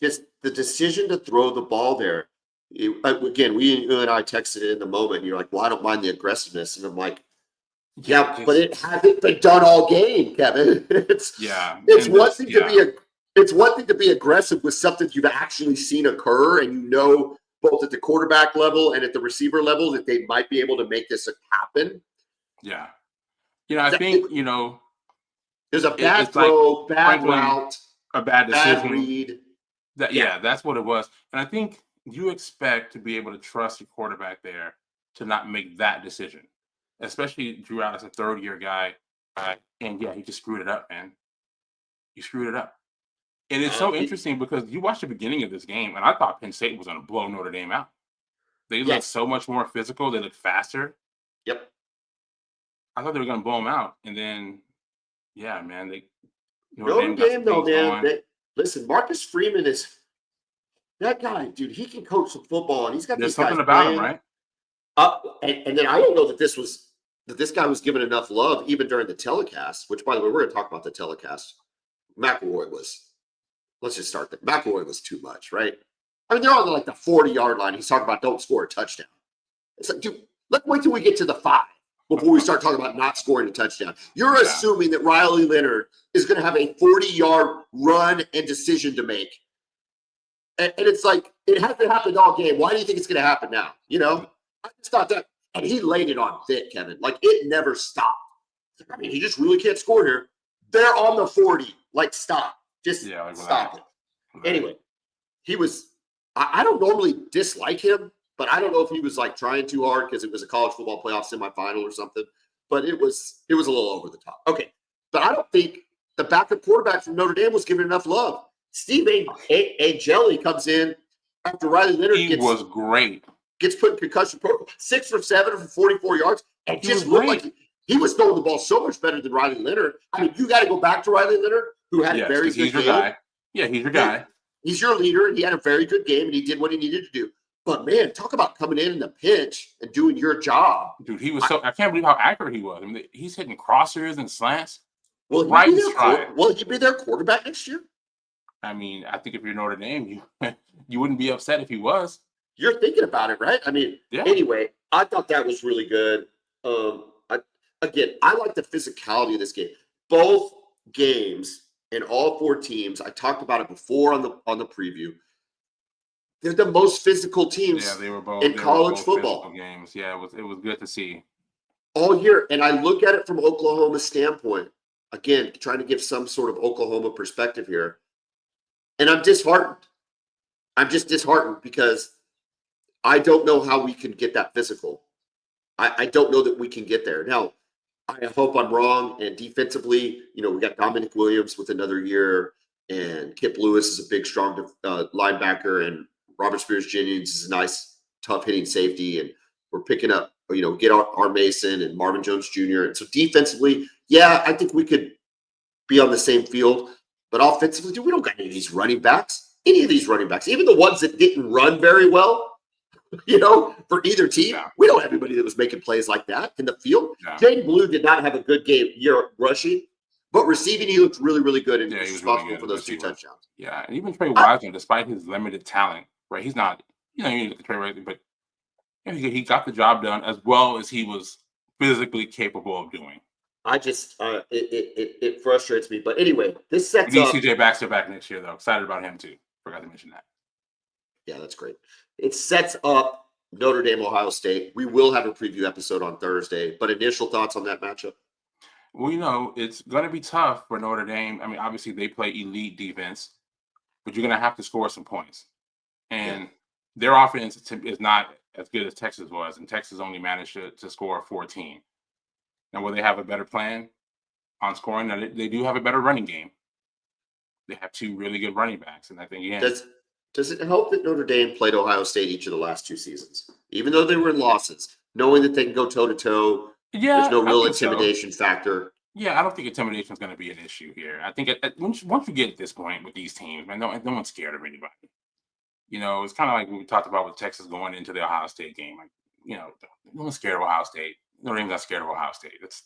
Just the decision to throw the ball there. You and I texted it in the moment. And you're like, well, I don't mind the aggressiveness. And I'm like, yeah, but it hasn't been done all game, Kevin. It's one thing to be aggressive with something you've actually seen occur, and both at the quarterback level and at the receiver level that they might be able to make this happen. Yeah. I think, there's a bad throw, bad route, a bad decision. Bad read. That's what it was. And I think you expect to be able to trust your quarterback there to not make that decision, especially Drew Allen's a third-year guy. And he just screwed it up, man. You screwed it up. And it's so interesting because you watched the beginning of this game, and I thought Penn State was going to blow Notre Dame out. They looked so much more physical. They looked faster. Yep. I thought they were going to blow them out. And then, man, Notre Dame, though, man. Listen, Marcus Freeman is that guy, dude. He can coach some football, and he's got There's something about him, right? And then I don't know that this guy was given enough love even during the telecast. Which, by the way, we're going to talk about the telecast. McElroy was. Let's just start there. McElroy was too much, right? I mean, they're on the 40-yard line. He's talking about don't score a touchdown. It's like, dude, let's wait till we get to the 5 before we start talking about not scoring a touchdown. You're assuming that Riley Leonard is going to have a 40-yard run and decision to make. And it's like, it hasn't happened all game. Why do you think it's going to happen now? I just thought that. And he laid it on thick, Kevin. It never stopped. I mean, he just really can't score here. They're on the 40. Stop. Just stop it. Right. Anyway, he was – I don't normally dislike him, but I don't know if he was trying too hard because it was a college football playoff semifinal or something. But it was a little over the top. Okay. But I don't think the backup quarterback from Notre Dame was given enough love. Steve Angeli comes in after Riley Leonard was great. Gets put in concussion protocol. 6 for 7 for 44 yards. And just looked like he was throwing the ball so much better than Riley Leonard. I mean, you got to go back to Riley Leonard, who had a very good game. Guy. Yeah, he's your guy. He's your leader, and he had a very good game, and he did what he needed to do. But, man, talk about coming in the pinch and doing your job. Dude, he was I can't believe how accurate he was. I mean, he's hitting crossers and slants. Will he be their quarterback next year? I mean, I think if you're Notre Dame, you wouldn't be upset if he was. You're thinking about it, right? I mean, Anyway, I thought that was really good. I like the physicality of this game. Both games and all 4 teams, I talked about it before on the preview. They're the most physical teams in college football games. Yeah, it was good to see all year. And I look at it from Oklahoma's standpoint. Again, trying to give some sort of Oklahoma perspective here. And I'm disheartened. I'm just disheartened because I don't know how we can get that physical. I don't know that we can get there. Now, I hope I'm wrong. And defensively, we got Dominic Williams with another year, and Kip Lewis is a big, strong linebacker, and Robert Spears-Jennings is a nice, tough-hitting safety. And we're picking up, get our Mason and Marvin Jones Jr. And so defensively, I think we could be on the same field. But offensively, dude, we don't got any of these running backs. Even the ones that didn't run very well, for either team. Yeah. We don't have anybody that was making plays like that in the field. Yeah. Jaden Blue did not have a good game rushing, but receiving, he looked really, really good, and he was responsible for those 2 touchdowns. Yeah, and even Trey Wiseman, despite his limited talent, right? He's not, you look at Trey Wiseman, but he got the job done as well as he was physically capable of doing. I just, it frustrates me. But anyway, this sets up. CJ Baxter back next year, though. Excited about him, too. Forgot to mention that. Yeah, that's great. It sets up Notre Dame, Ohio State. We will have a preview episode on Thursday, but initial thoughts on that matchup? Well, it's going to be tough for Notre Dame. I mean, obviously they play elite defense, but you're going to have to score some points. And their offense is not as good as Texas was, and Texas only managed to score 14. Now, will they have a better plan on scoring? Now, they do have a better running game. They have 2 really good running backs, and I think, Does it help that Notre Dame played Ohio State each of the last 2 seasons? Even though they were in losses, knowing that they can go toe-to-toe, there's no real intimidation factor. Yeah, I don't think intimidation is going to be an issue here. I think once you get at this point with these teams, man, no one's scared of anybody. It's kind of like we talked about with Texas going into the Ohio State game. No one's scared of Ohio State. Notre Dame's not scared of Ohio State. That's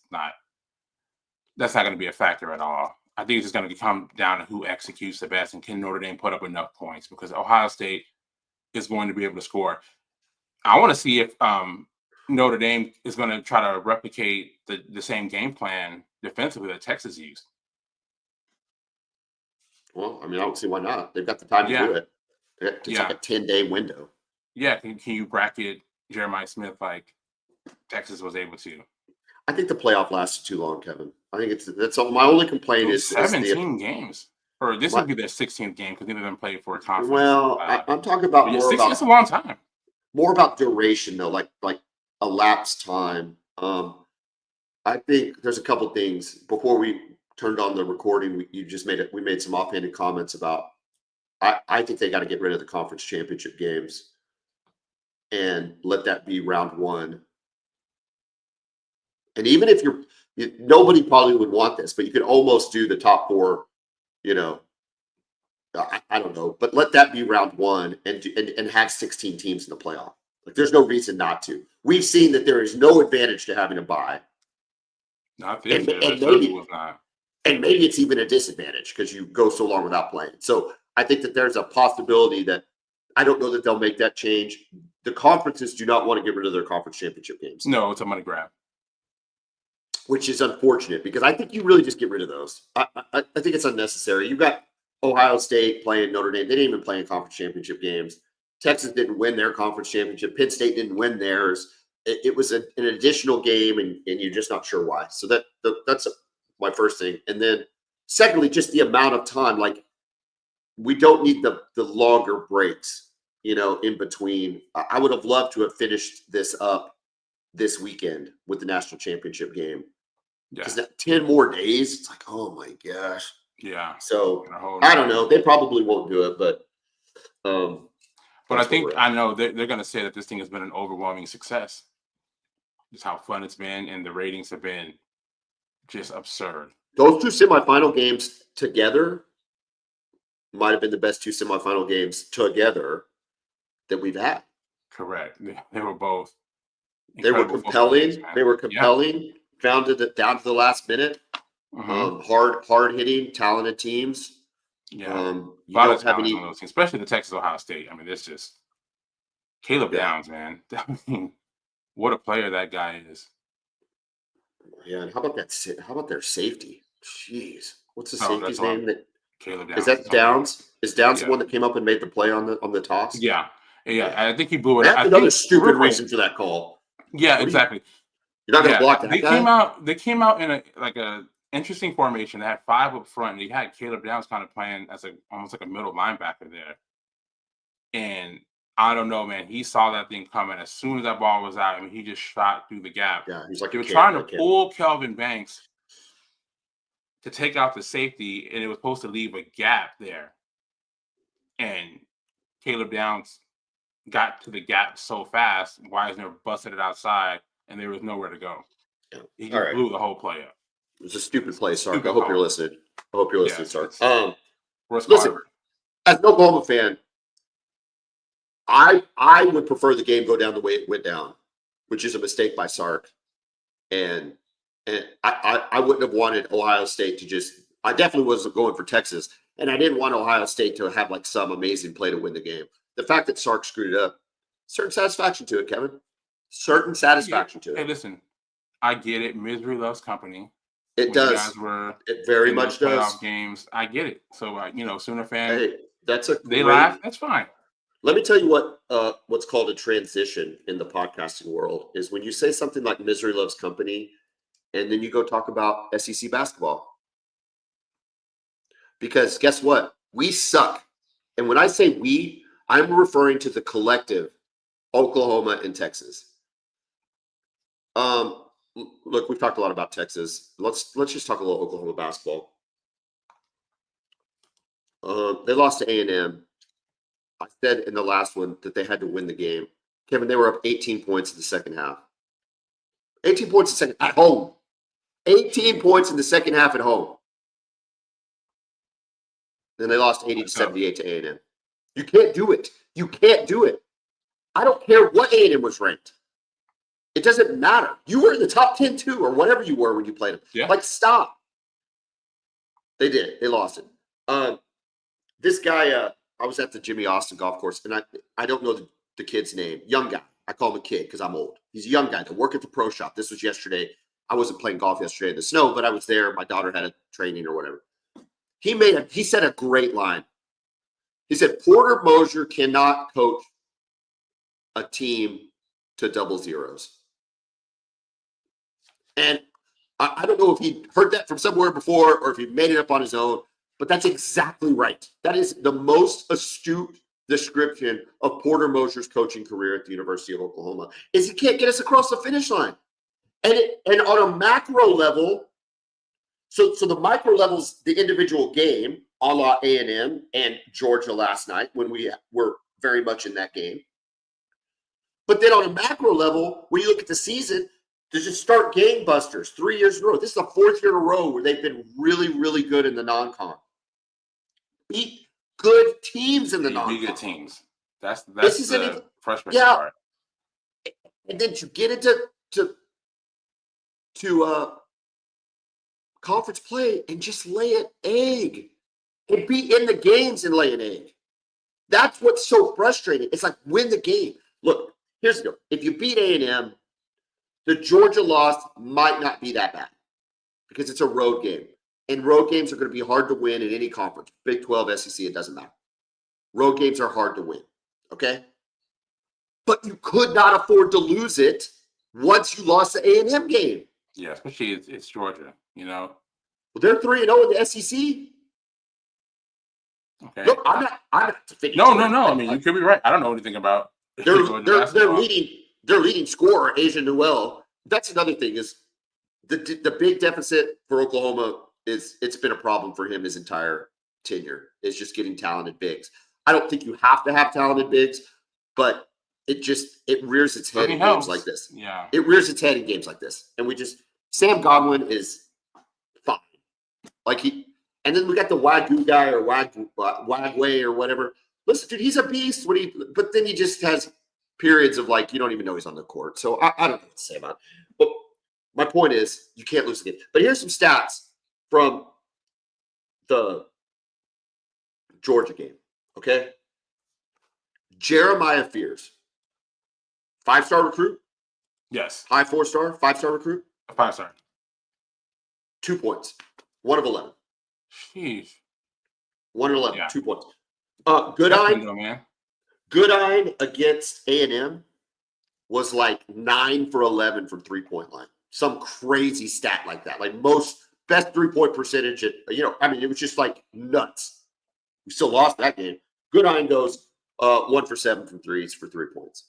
not going to be a factor at all. I think it's just going to come down to who executes the best and can Notre Dame put up enough points, because Ohio State is going to be able to score. I want to see if Notre Dame is going to try to replicate the same game plan defensively that Texas used. Well, I mean, I don't see why not. They've got the time to do it. It's like a 10-day window. Yeah, can you bracket Jeremiah Smith like Texas was able to? I think the playoff lasted too long, Kevin. I think that's all. My only complaint is 17 games. or this would be their 16th game because neither of them played for a conference. Well, I'm talking about it's a long time. More about duration though, like elapsed time. I think there's a couple things before we turned on the recording. We made some offhanded comments about. I think they got to get rid of the conference championship games and let that be round one. And even if nobody probably would want this, but you could almost do the top four. I don't know, but let that be round one and have 16 teams in the playoff. Like, there's no reason not to. We've seen that there is no advantage to having a bye. Not this year. It certainly was not. And maybe it's even a disadvantage because you go so long without playing. So I think that there's a possibility that I don't know that they'll make that change. The conferences do not want to get rid of their conference championship games. No, it's a money grab. Which is unfortunate because I think you really just get rid of those. I think it's unnecessary. You've got Ohio State playing Notre Dame. They didn't even play in conference championship games. Texas didn't win their conference championship. Penn State didn't win theirs. It was an additional game, and you're just not sure why. So that's my first thing. And then secondly, just the amount of time. Like, we don't need the longer breaks, in between. I would have loved to have finished this up this weekend with the national championship game. Because 10 more days, it's like, oh my gosh. Yeah. So I don't know. They probably won't do it, but I know they're going to say that this thing has been an overwhelming success. Just how fun it's been, and the ratings have been just absurd. Those two semifinal games together might have been the best two semifinal games together that we've had. Correct. They were both. They were compelling. Found it down to the last minute. Hard hitting, talented teams. Yeah. You don't have any on those teams, especially the Texas Ohio State. I mean, it's just Caleb Downs, man. I mean, what a player that guy is. Yeah, and how about that? How about their safety? Jeez, what's the safety's name? Caleb Downs. Is that Downs? Is Downs the one that came up and made the play on the toss? Yeah. I think he blew it. That's another stupid reason for that call. Yeah, exactly. You're not going to block that guy? They came out in a interesting formation. They had 5 up front, and you had Caleb Downs kind of playing as almost like a middle linebacker there. And I don't know, man. He saw that thing coming as soon as that ball was out. I mean, he just shot through the gap. Yeah, he's like they were trying to pull Kelvin Banks to take out the safety, and it was supposed to leave a gap there. And Caleb Downs got to the gap so fast, Wisner busted it outside, and there was nowhere to go. Yeah. He just blew the whole play up. It was a stupid play, Sark. I hope you're listening. Sark. Listen, as an Oklahoma fan, I would prefer the game go down the way it went down, which is a mistake by Sark. And I wouldn't have wanted Ohio State to just – I definitely wasn't going for Texas, and I didn't want Ohio State to have like some amazing play to win the game. The fact that Sark screwed it up, certain satisfaction to it, Kevin. Certain satisfaction to it. Hey, listen, I get it. Misery loves company. It does. It very much does. Games, I get it. So, Sooner fans, they laugh. That's fine. Let me tell you what's called a transition in the podcasting world is when you say something like misery loves company, and then you go talk about SEC basketball. Because guess what? We suck. And when I say we, I'm referring to the collective Oklahoma and Texas. Look, we've talked a lot about Texas. Let's just talk a little Oklahoma basketball. They lost to A&M. I said in the last one that they had to win the game. Kevin, they were up 18 points in the second half. 18 points at home. 18 points in the second half at home. Then they lost 80-78 to A&M. You can't do it. You can't do it. I don't care what A&M was ranked. It doesn't matter. You were in the top 10 too, or whatever you were when you played them. Yeah. Like, stop. They did. They lost it. This guy, I was at the Jimmy Austin golf course, and I don't know the kid's name. Young guy. I call him a kid because I'm old. He's a young guy. They work at the pro shop. This was yesterday. I wasn't playing golf yesterday in the snow, but I was there. My daughter had a training or whatever. He said a great line. He said, Porter Moser cannot coach a team to double zeros. And I don't know if he heard that from somewhere before or if he made it up on his own, But that's exactly right. That is the most astute description of Porter Moser's coaching career at the University of Oklahoma, is he can't get us across the finish line. And on a macro level, so the micro level's the individual game, a la A&M and Georgia last night when we were very much in that game. But then on a macro level, when you look at the season, to just start gangbusters 3 years in a row. This is the 4th year in a row where they've been really, really good in the non-con. Beat good teams in the non-con. Beat good teams. That's the frustrating part. And then to get into conference play and just lay an egg and be in the games and lay an egg. That's what's so frustrating. It's like, win the game. Look, here's the deal. If you beat A&M, the Georgia loss might not be that bad because it's a road game. And road games are going to be hard to win in any conference. Big 12, SEC, it doesn't matter. Road games are hard to win, okay? But you could not afford to lose it once you lost the A&M game. Yeah, especially it's Georgia, you know. Well, they're 3-0 in the SEC. Okay. Look, I'm not defending No. Georgia. I mean, you could be right. I don't know anything about their leading scorer, Asia Newell. That's another thing is the big deficit for Oklahoma is it's been a problem for him his entire tenure. Is just getting talented bigs. I don't think you have to have talented bigs, but it rears its head in games like this. Yeah. It rears its head in games like this. And Sam Godwin is fine. And then we got the Wagyu guy or Wagway or whatever. Listen, dude, he's a beast. But then he just has periods of you don't even know he's on the court. So I don't know what to say about it. But my point is, you can't lose the game. But here's some stats from the Georgia game. Okay. Jeremiah Fears. 5-star recruit? Yes. High 4-star? 5-star recruit? 5-star. 2 points. 1 of 11. Jeez. 1 of 11. Yeah. 2 points. Goodine against A&M was 9 for 11 from 3-point line. Some crazy stat like that. Best 3-point percentage. It was just nuts. We still lost that game. Goodine goes 1 for 7 from threes for 3 points.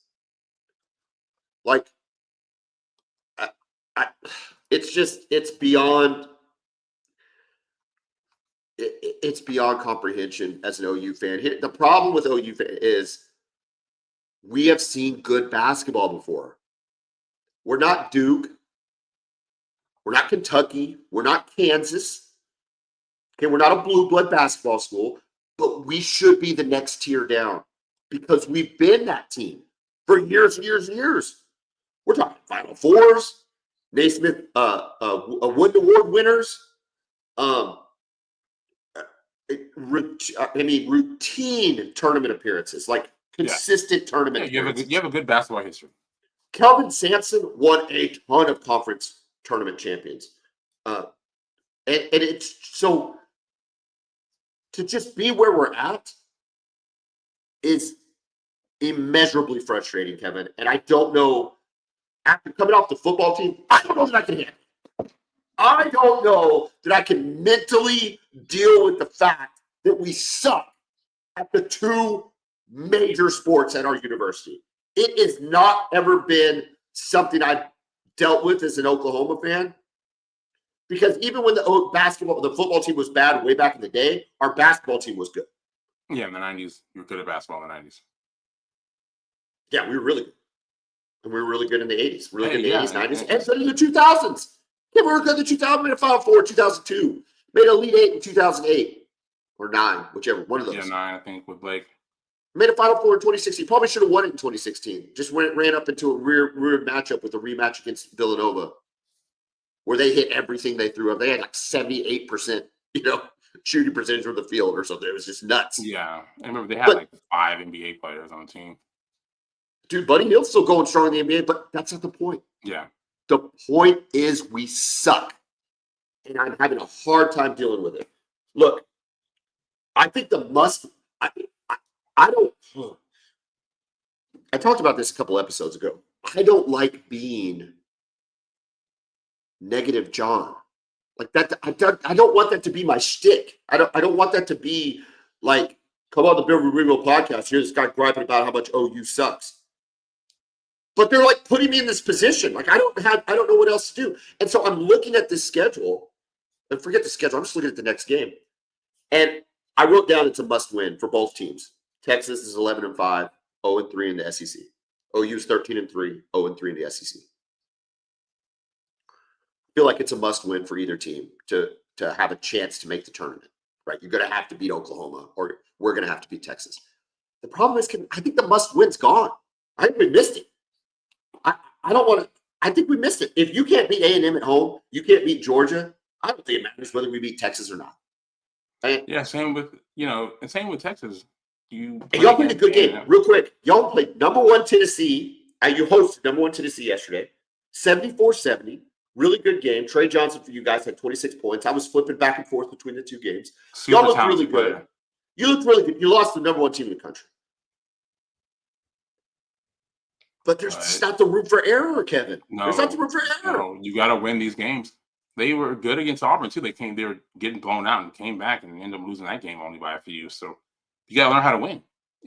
It's beyond comprehension as an OU fan. The problem with OU is we have seen good basketball before. We're not Duke. We're not Kentucky. We're not Kansas. Okay, we're not a blue blood basketball school, but we should be the next tier down because we've been that team for years and years and years. We're talking Final Fours, Naismith Wood Award winners. Routine tournament appearances, consistent tournament appearances. You have a good basketball history. Kelvin Sampson won a ton of conference tournament champions. And it's so to just be where we're at is immeasurably frustrating, Kevin. And I don't know, after coming off the football team, I don't know that I can handle it. I don't know that I can mentally deal with the fact that we suck at the 2 major sports at our university. It has not ever been something I've dealt with as an Oklahoma fan. Because even when the football team was bad way back in the day, our basketball team was good. Yeah, in the 90s. You were good at basketball in the 90s. Yeah, we were really good. And we were really good in the 80s. Really good in the 80s, 90s, and good in the 2000s. Yeah, we were good in the 2000s. Made a Final Four in 2002. Made Elite 8 in 2008. Or 9, whichever. One of those. Yeah, 9, I think, with Blake. Made a Final Four in 2016. Probably should have won it in 2016. Just ran up into a weird matchup with a rematch against Villanova, where they hit everything they threw up. They had 78%, shooting percentage from the field or something. It was just nuts. Yeah. I remember they had 5 NBA players on the team. Dude, Buddy Hield's still going strong in the NBA, but that's not the point. Yeah. The point is we suck. And I'm having a hard time dealing with it. Look, I think I talked about this a couple episodes ago. I don't like being negative John. Like that, I don't want that to be my shtick. I don't want that to be like, come on the Bevo Podcast. Here's this guy griping about how much OU sucks. But they're like putting me in this position. Like I don't know what else to do. And so I'm looking at this schedule, and forget the schedule. I'm just looking at the next game. And I wrote down it's a must win for both teams. Texas is 11-5, 0-3 in the SEC. OU's 13-3, 0-3 in the SEC. I feel like it's a must win for either team to have a chance to make the tournament, right? You're going to have to beat Oklahoma, or we're going to have to beat Texas. The problem is, I think the must win's gone. I think we missed it. I don't want to. I think we missed it. If you can't beat A&M at home, you can't beat Georgia. I don't think it matters whether we beat Texas or not. Yeah, same with and same with Texas. Y'all played a good game. Real quick, y'all played number 1 Tennessee. You hosted number 1 Tennessee yesterday, 74-70. Really good game. Trey Johnson for you guys had 26 points. I was flipping back and forth between the two games. Y'all looked really good. Player. You looked really good. You lost the number 1 team in the country. But there's just not the room for error, Kevin. No, there's not the room for error. No, you got to win these games. They were good against Auburn too. They were getting blown out and came back and ended up losing that game only by a few. So you got to learn how to win,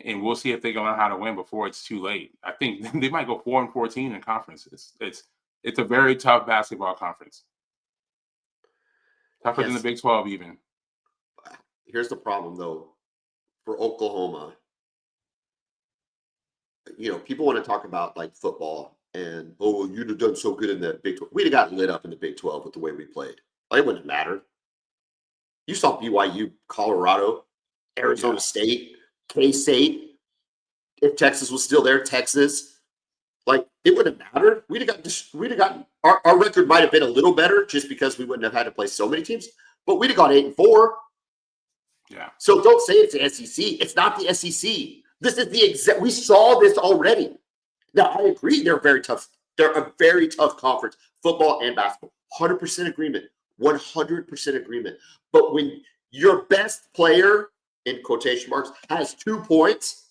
and we'll see if they can learn how to win before it's too late. I think they might go 4-14 in conference. It's a very tough basketball conference. Tougher than the Big 12 even. Here's the problem though, for Oklahoma. People want to talk about like football and, you'd have done so good in the Big 12. We'd have got lit up in the Big 12 with the way we played. It wouldn't have mattered. You saw BYU, Colorado, Arizona State, K-State. If Texas was still there, Texas. Like, it wouldn't have mattered. We'd have gotten our record might have been a little better just because we wouldn't have had to play so many teams, but we'd have gone 8-4. Yeah. So don't say it's the SEC. It's not the SEC. This is the exact. We saw this already. Now I agree. They're very tough. They're a very tough conference, football and basketball. 100% agreement. 100% agreement. But when your best player, in quotation marks, has 2 points,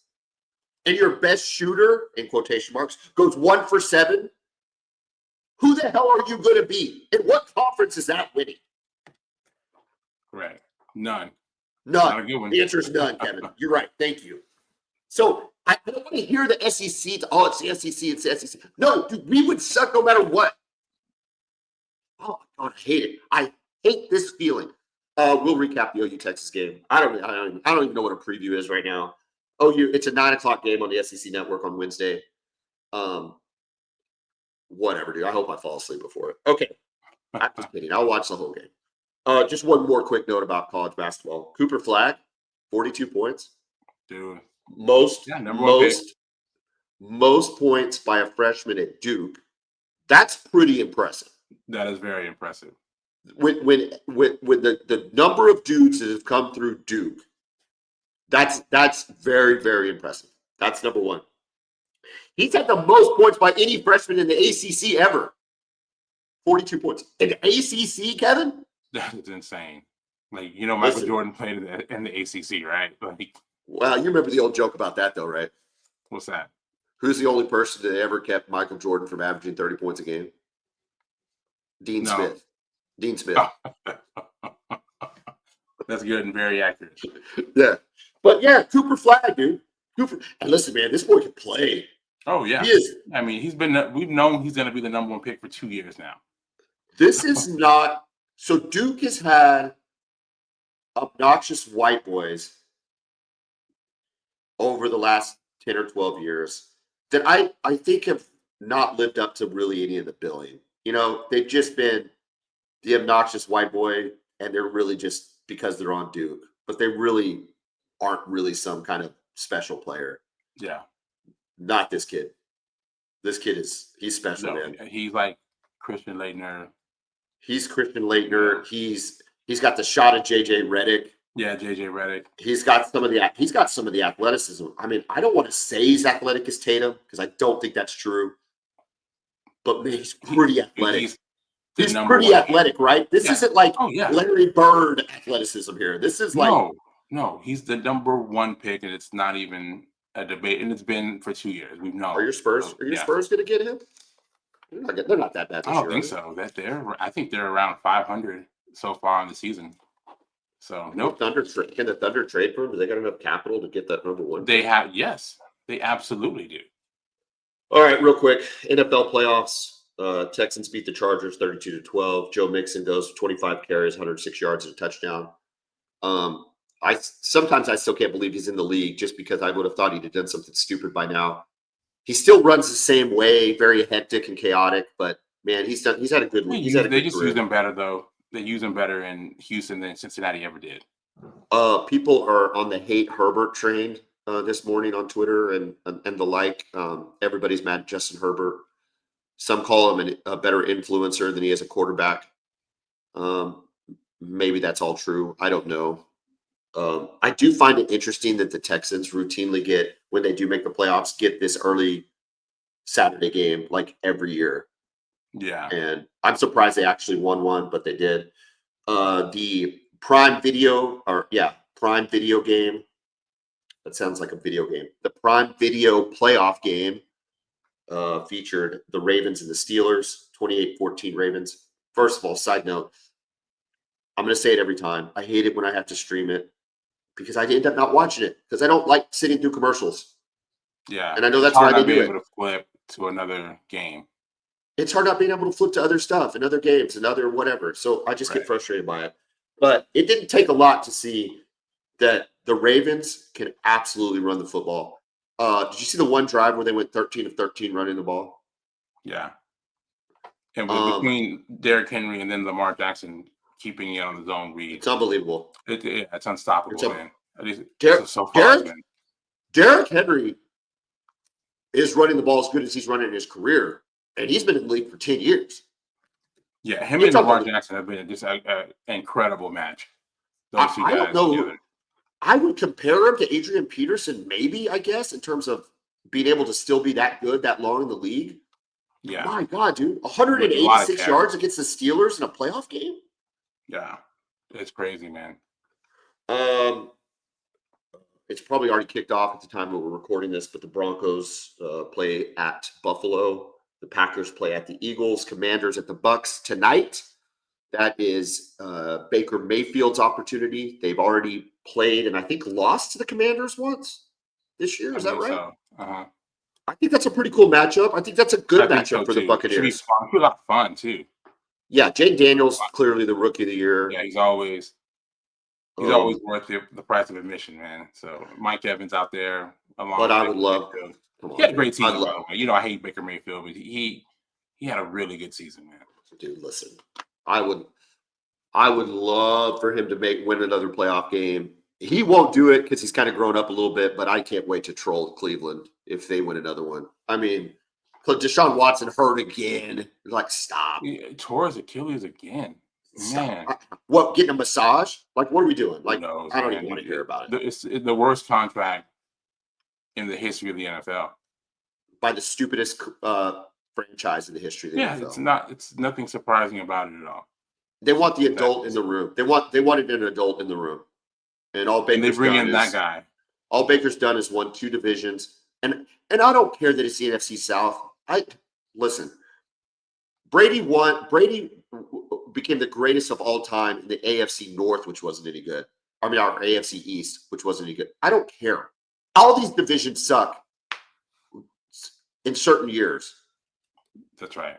and your best shooter, in quotation marks, goes 1 for 7, who the hell are you going to be? And what conference is that winning? Correct. None. None. The answer is none, Kevin. You're right. Thank you. So I don't want to hear the SEC. It's the SEC. It's the SEC. No, dude, we would suck no matter what. Oh my God, I hate it. I hate this feeling. We'll recap the OU Texas game. I don't even know what a preview is right now. OU, it's a 9:00 game on the SEC Network on Wednesday. Whatever, dude. I hope I fall asleep before it. Okay, I'm just kidding. I'll watch the whole game. Just one more quick note about college basketball. Cooper Flagg, 42 points. Dude. Most points by a freshman at Duke. That's pretty impressive. That is very impressive. When the number of dudes that have come through Duke, that's very, very impressive. That's number 1. He's had the most points by any freshman in the ACC ever. 42 points. In the ACC, Kevin? That is insane. Like, Michael Jordan played in the ACC, right? Like, well, you remember the old joke about that, though, right? What's that? Who's the only person that ever kept Michael Jordan from averaging 30 points a game? Dean Smith. Dean Smith. That's good and very accurate. Yeah. But, yeah, Cooper Flagg, dude. And listen, man, this boy can play. Oh, yeah. He is. I mean, we've known he's going to be the number 1 pick for 2 years now. This is not – so Duke has had obnoxious white boys over the last 10 or 12 years that I think have not lived up to really any of the billing. They've just been the obnoxious white boy, and they're really just because they're on Duke, but they really aren't really some kind of special player. Yeah. Not this kid. This kid he's special, man. He's like Christian Laettner. He's Christian Laettner. He's got the shot of JJ Redick. Yeah, JJ Redick. He's got some of the athleticism. I mean, I don't want to say he's athletic as Tatum because I don't think that's true. But man, he's pretty athletic. He's pretty athletic, right? This isn't like Larry Bird athleticism here. This is like no. He's the number 1 pick, and it's not even a debate. And it's been for 2 years. We've known. Are your Spurs going to get him? They're not that bad. I don't think so. I think they're around 500. so far in the season. So nope. Can the Thunder trade for him? Do they got enough capital to get that number one? They have, yes, they absolutely do. All right, real quick, NFL playoffs. Texans beat the Chargers 32-12. Joe Mixon goes 25 carries, 106 yards, and a touchdown. Sometimes I still can't believe he's in the league just because I would have thought he'd have done something stupid by now. He still runs the same way, very hectic and chaotic, but man, he's had a good league. They just use him better though. They use him better in Houston than Cincinnati ever did. People are on the hate Herbert train this morning on Twitter and the like. Everybody's mad at Justin Herbert. Some call him a better influencer than he is a quarterback. Maybe that's all true. I don't know. I do find it interesting that the Texans routinely get, when they do make the playoffs, get this early Saturday game like every year. Yeah. And I'm surprised they actually won one, but they did. The Prime Video game. That sounds like a video game. The Prime Video playoff game featured the Ravens and the Steelers, 28-14 Ravens. First of all, side note, I'm going to say it every time. I hate it when I have to stream it because I end up not watching it because I don't like sitting through commercials. Yeah. And I know that's why they do it. Able to flip to another game. It's hard not being able to flip to other stuff and other games and other whatever. So I just get frustrated by it. But it didn't take a lot to see that the Ravens can absolutely run the football. Did you see the one drive where they went 13 of 13 running the ball? Yeah. And between Derrick Henry and then Lamar Jackson keeping it on the zone read. It's unbelievable. It's unstoppable, man. Derrick Henry is running the ball as good as he's running in his career. And he's been in the league for 10 years. Yeah, him and Lamar Jackson have been just an incredible match. Those two guys don't know. Together. I would compare him to Adrian Peterson, maybe, I guess, in terms of being able to still be that good that long in the league. Yeah. My God, dude. 186 yards against the Steelers in a playoff game? Yeah. It's crazy, man. It's probably already kicked off at the time that we're recording this, but the Broncos play at Buffalo. The Packers play at the Eagles. Commanders at the Bucks tonight. That is Baker Mayfield's opportunity. They've already played and I think lost to the Commanders once this year. Is that right? So. Uh-huh. I think that's a pretty cool matchup. I think that's a good matchup for the Buccaneers. Should be fun. Should be a lot of fun too. Yeah, Jane Daniels clearly the rookie of the year. Yeah, he's always worth the price of admission, man. So Mike Evans out there. But I would love. He had a great season, by the way. You know, I hate Baker Mayfield, but he had a really good season, man. Dude, listen, I would love for him to win another playoff game. He won't do it because he's kind of grown up a little bit, but I can't wait to troll Cleveland if they win another one. I mean, Deshaun Watson hurt again. Like, stop. He tore his Achilles again. Man. What, getting a massage? Like, what are we doing? Like, knows, I don't even want to hear about it. It's the worst contract in the history of the NFL. By the stupidest franchise in the history of the NFL. It's nothing surprising about it at all. They want the adult in the room. They wanted an adult in the room. And all Baker's they bring done in that guy. All Baker's done is won 2 divisions. And I don't care that it's the NFC South. Listen. Brady became the greatest of all time in the AFC North, which wasn't any good. I mean, our AFC East, which wasn't any good. I don't care. All these divisions suck in certain years. That's right.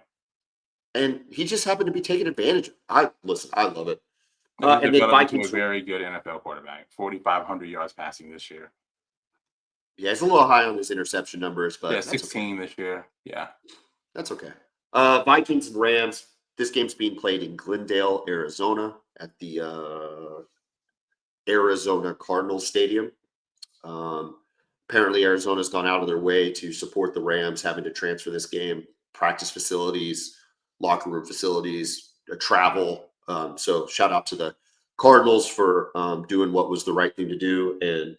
And he just happened to be taking advantage. I love it. And then Vikings, a very good NFL quarterback, 4,500 yards passing this year. Yeah, he's a little high on his interception numbers, but 16 this year. Yeah, that's okay. Vikings and Rams. This game's being played in Glendale, Arizona, at the Arizona Cardinals Stadium. Apparently, Arizona's gone out of their way to support the Rams, having to transfer this game, practice facilities, locker room facilities, travel. So shout out to the Cardinals for doing what was the right thing to do. And,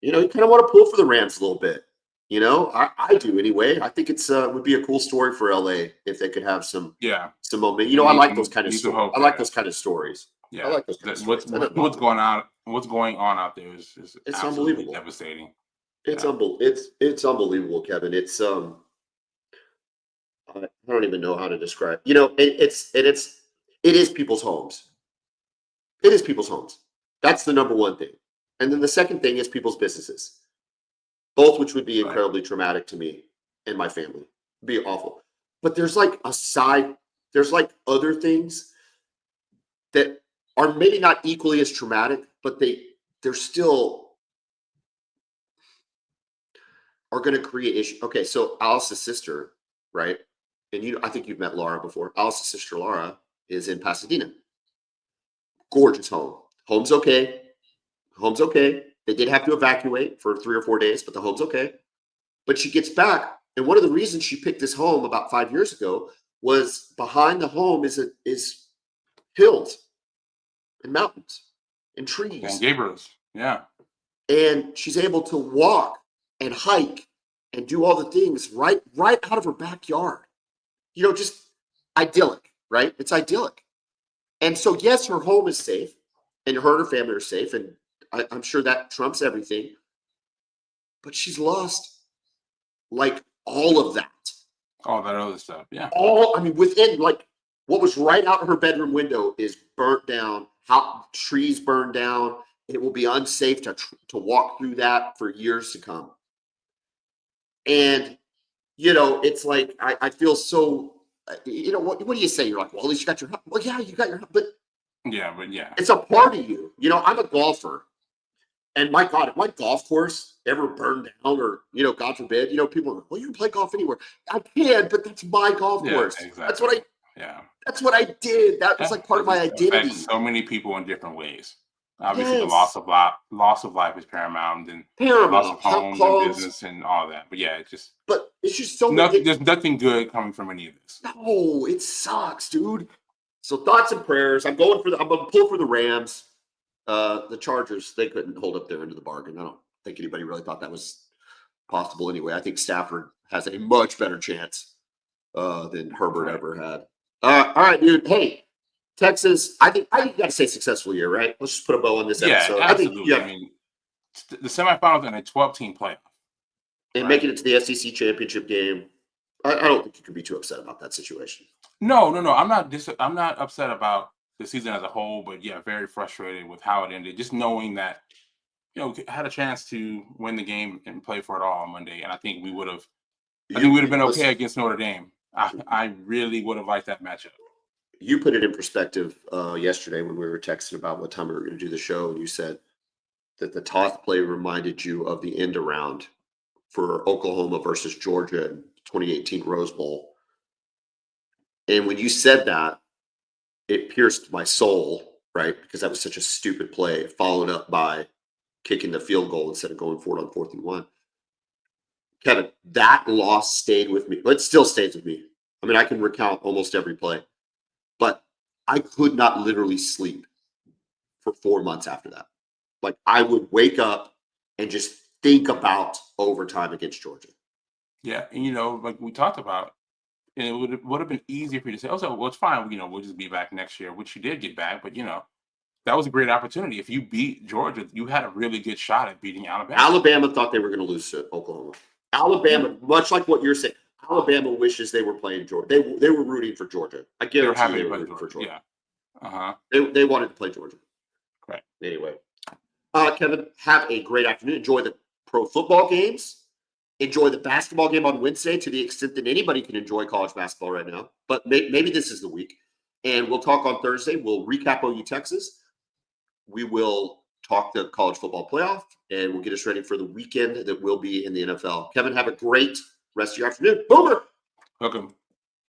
you kind of want to pull for the Rams a little bit. I do anyway. I think it's would be a cool story for LA if they could have some moment. I like those kind of stories. I like those kind of stories. Yeah, I like those kind of stories. What's going on out there is it's unbelievable, devastating. It's unbelievable, Kevin. It's I don't even know how to describe. It is people's homes. It is people's homes. That's the number one thing. And then the second thing is people's businesses, both which would be incredibly traumatic to me and my family. It'd be awful. But there's like there's like other things that are maybe not equally as traumatic, but they're still are going to create issues. Okay, so Alice's sister, right? And I think you've met Laura before. Alice's sister Laura is in Pasadena. Gorgeous home. Home's okay. Home's okay. They did have to evacuate for 3 or 4 days, but the home's okay. But she gets back, and one of the reasons she picked this home about 5 years ago was behind the home is hills and mountains and trees and neighbors. Yeah, and she's able to walk and hike and do all the things right out of her backyard. Just idyllic, right? It's idyllic. And so, yes, her home is safe, and her and her family are safe, and I'm sure that trumps everything. But she's lost like all of that. All that other stuff, yeah. Within like what was right out her bedroom window is burnt down. How trees burned down. It will be unsafe to walk through that for years to come. And it's like I feel so. What do you say? You're like, well, at least you got your house. Well, yeah, you got your house, but yeah, it's a part of you. I'm a golfer. And my God, if my golf course ever burned down or, God forbid, people are like, well, you can play golf anywhere. I can, but that's my golf course. Exactly. That's what I did. That was like part of my identity. So many people in different ways. Obviously, the loss of life is paramount, and loss of homes and business and all that. But yeah, it's just so there's nothing good coming from any of this. No, it sucks, dude. So thoughts and prayers. I'm going to pull for the Rams. The Chargers, they couldn't hold up their end of the bargain. I don't think anybody really thought that was possible anyway. I think Stafford has a much better chance than Herbert ever had. All right, dude. Hey, Texas, I think you got to say successful year, right? Let's just put a bow on this episode. Absolutely. I mean, the semifinals and a 12-team playoff. And making it to the SEC championship game. I don't think you can be too upset about that situation. No. I'm not upset about the season as a whole, but yeah, very frustrated with how it ended. Just knowing that, had a chance to win the game and play for it all on Monday, and I think we would have been okay against Notre Dame. I really would have liked that matchup. You put it in perspective yesterday when we were texting about what time we were going to do the show, and you said that the toss play reminded you of the end around for Oklahoma versus Georgia in 2018 Rose Bowl. And when you said that, it pierced my soul, right? Because that was such a stupid play, followed up by kicking the field goal instead of going for it on 4th and 1. Kevin, that loss stayed with me. It still stays with me. I mean, I can recount almost every play, but I could not literally sleep for 4 months after that. Like, I would wake up and just think about overtime against Georgia. Yeah, and like we talked about, and it would have been easier for you to say, "Oh, so well, it's fine. We'll just be back next year," which you did get back. But that was a great opportunity. If you beat Georgia, you had a really good shot at beating Alabama. Alabama thought they were going to lose to Oklahoma. Alabama, much like what you're saying, Alabama wishes they were playing Georgia. They were rooting for Georgia. I guarantee they were rooting for Georgia. Yeah. They wanted to play Georgia. Right. Anyway, Kevin, have a great afternoon. Enjoy the pro football games. Enjoy the basketball game on Wednesday to the extent that anybody can enjoy college basketball right now. But maybe this is the week. And we'll talk on Thursday. We'll recap OU Texas. We will talk the college football playoff, and we'll get us ready for the weekend that will be in the NFL. Kevin, have a great rest of your afternoon. Boomer! Welcome.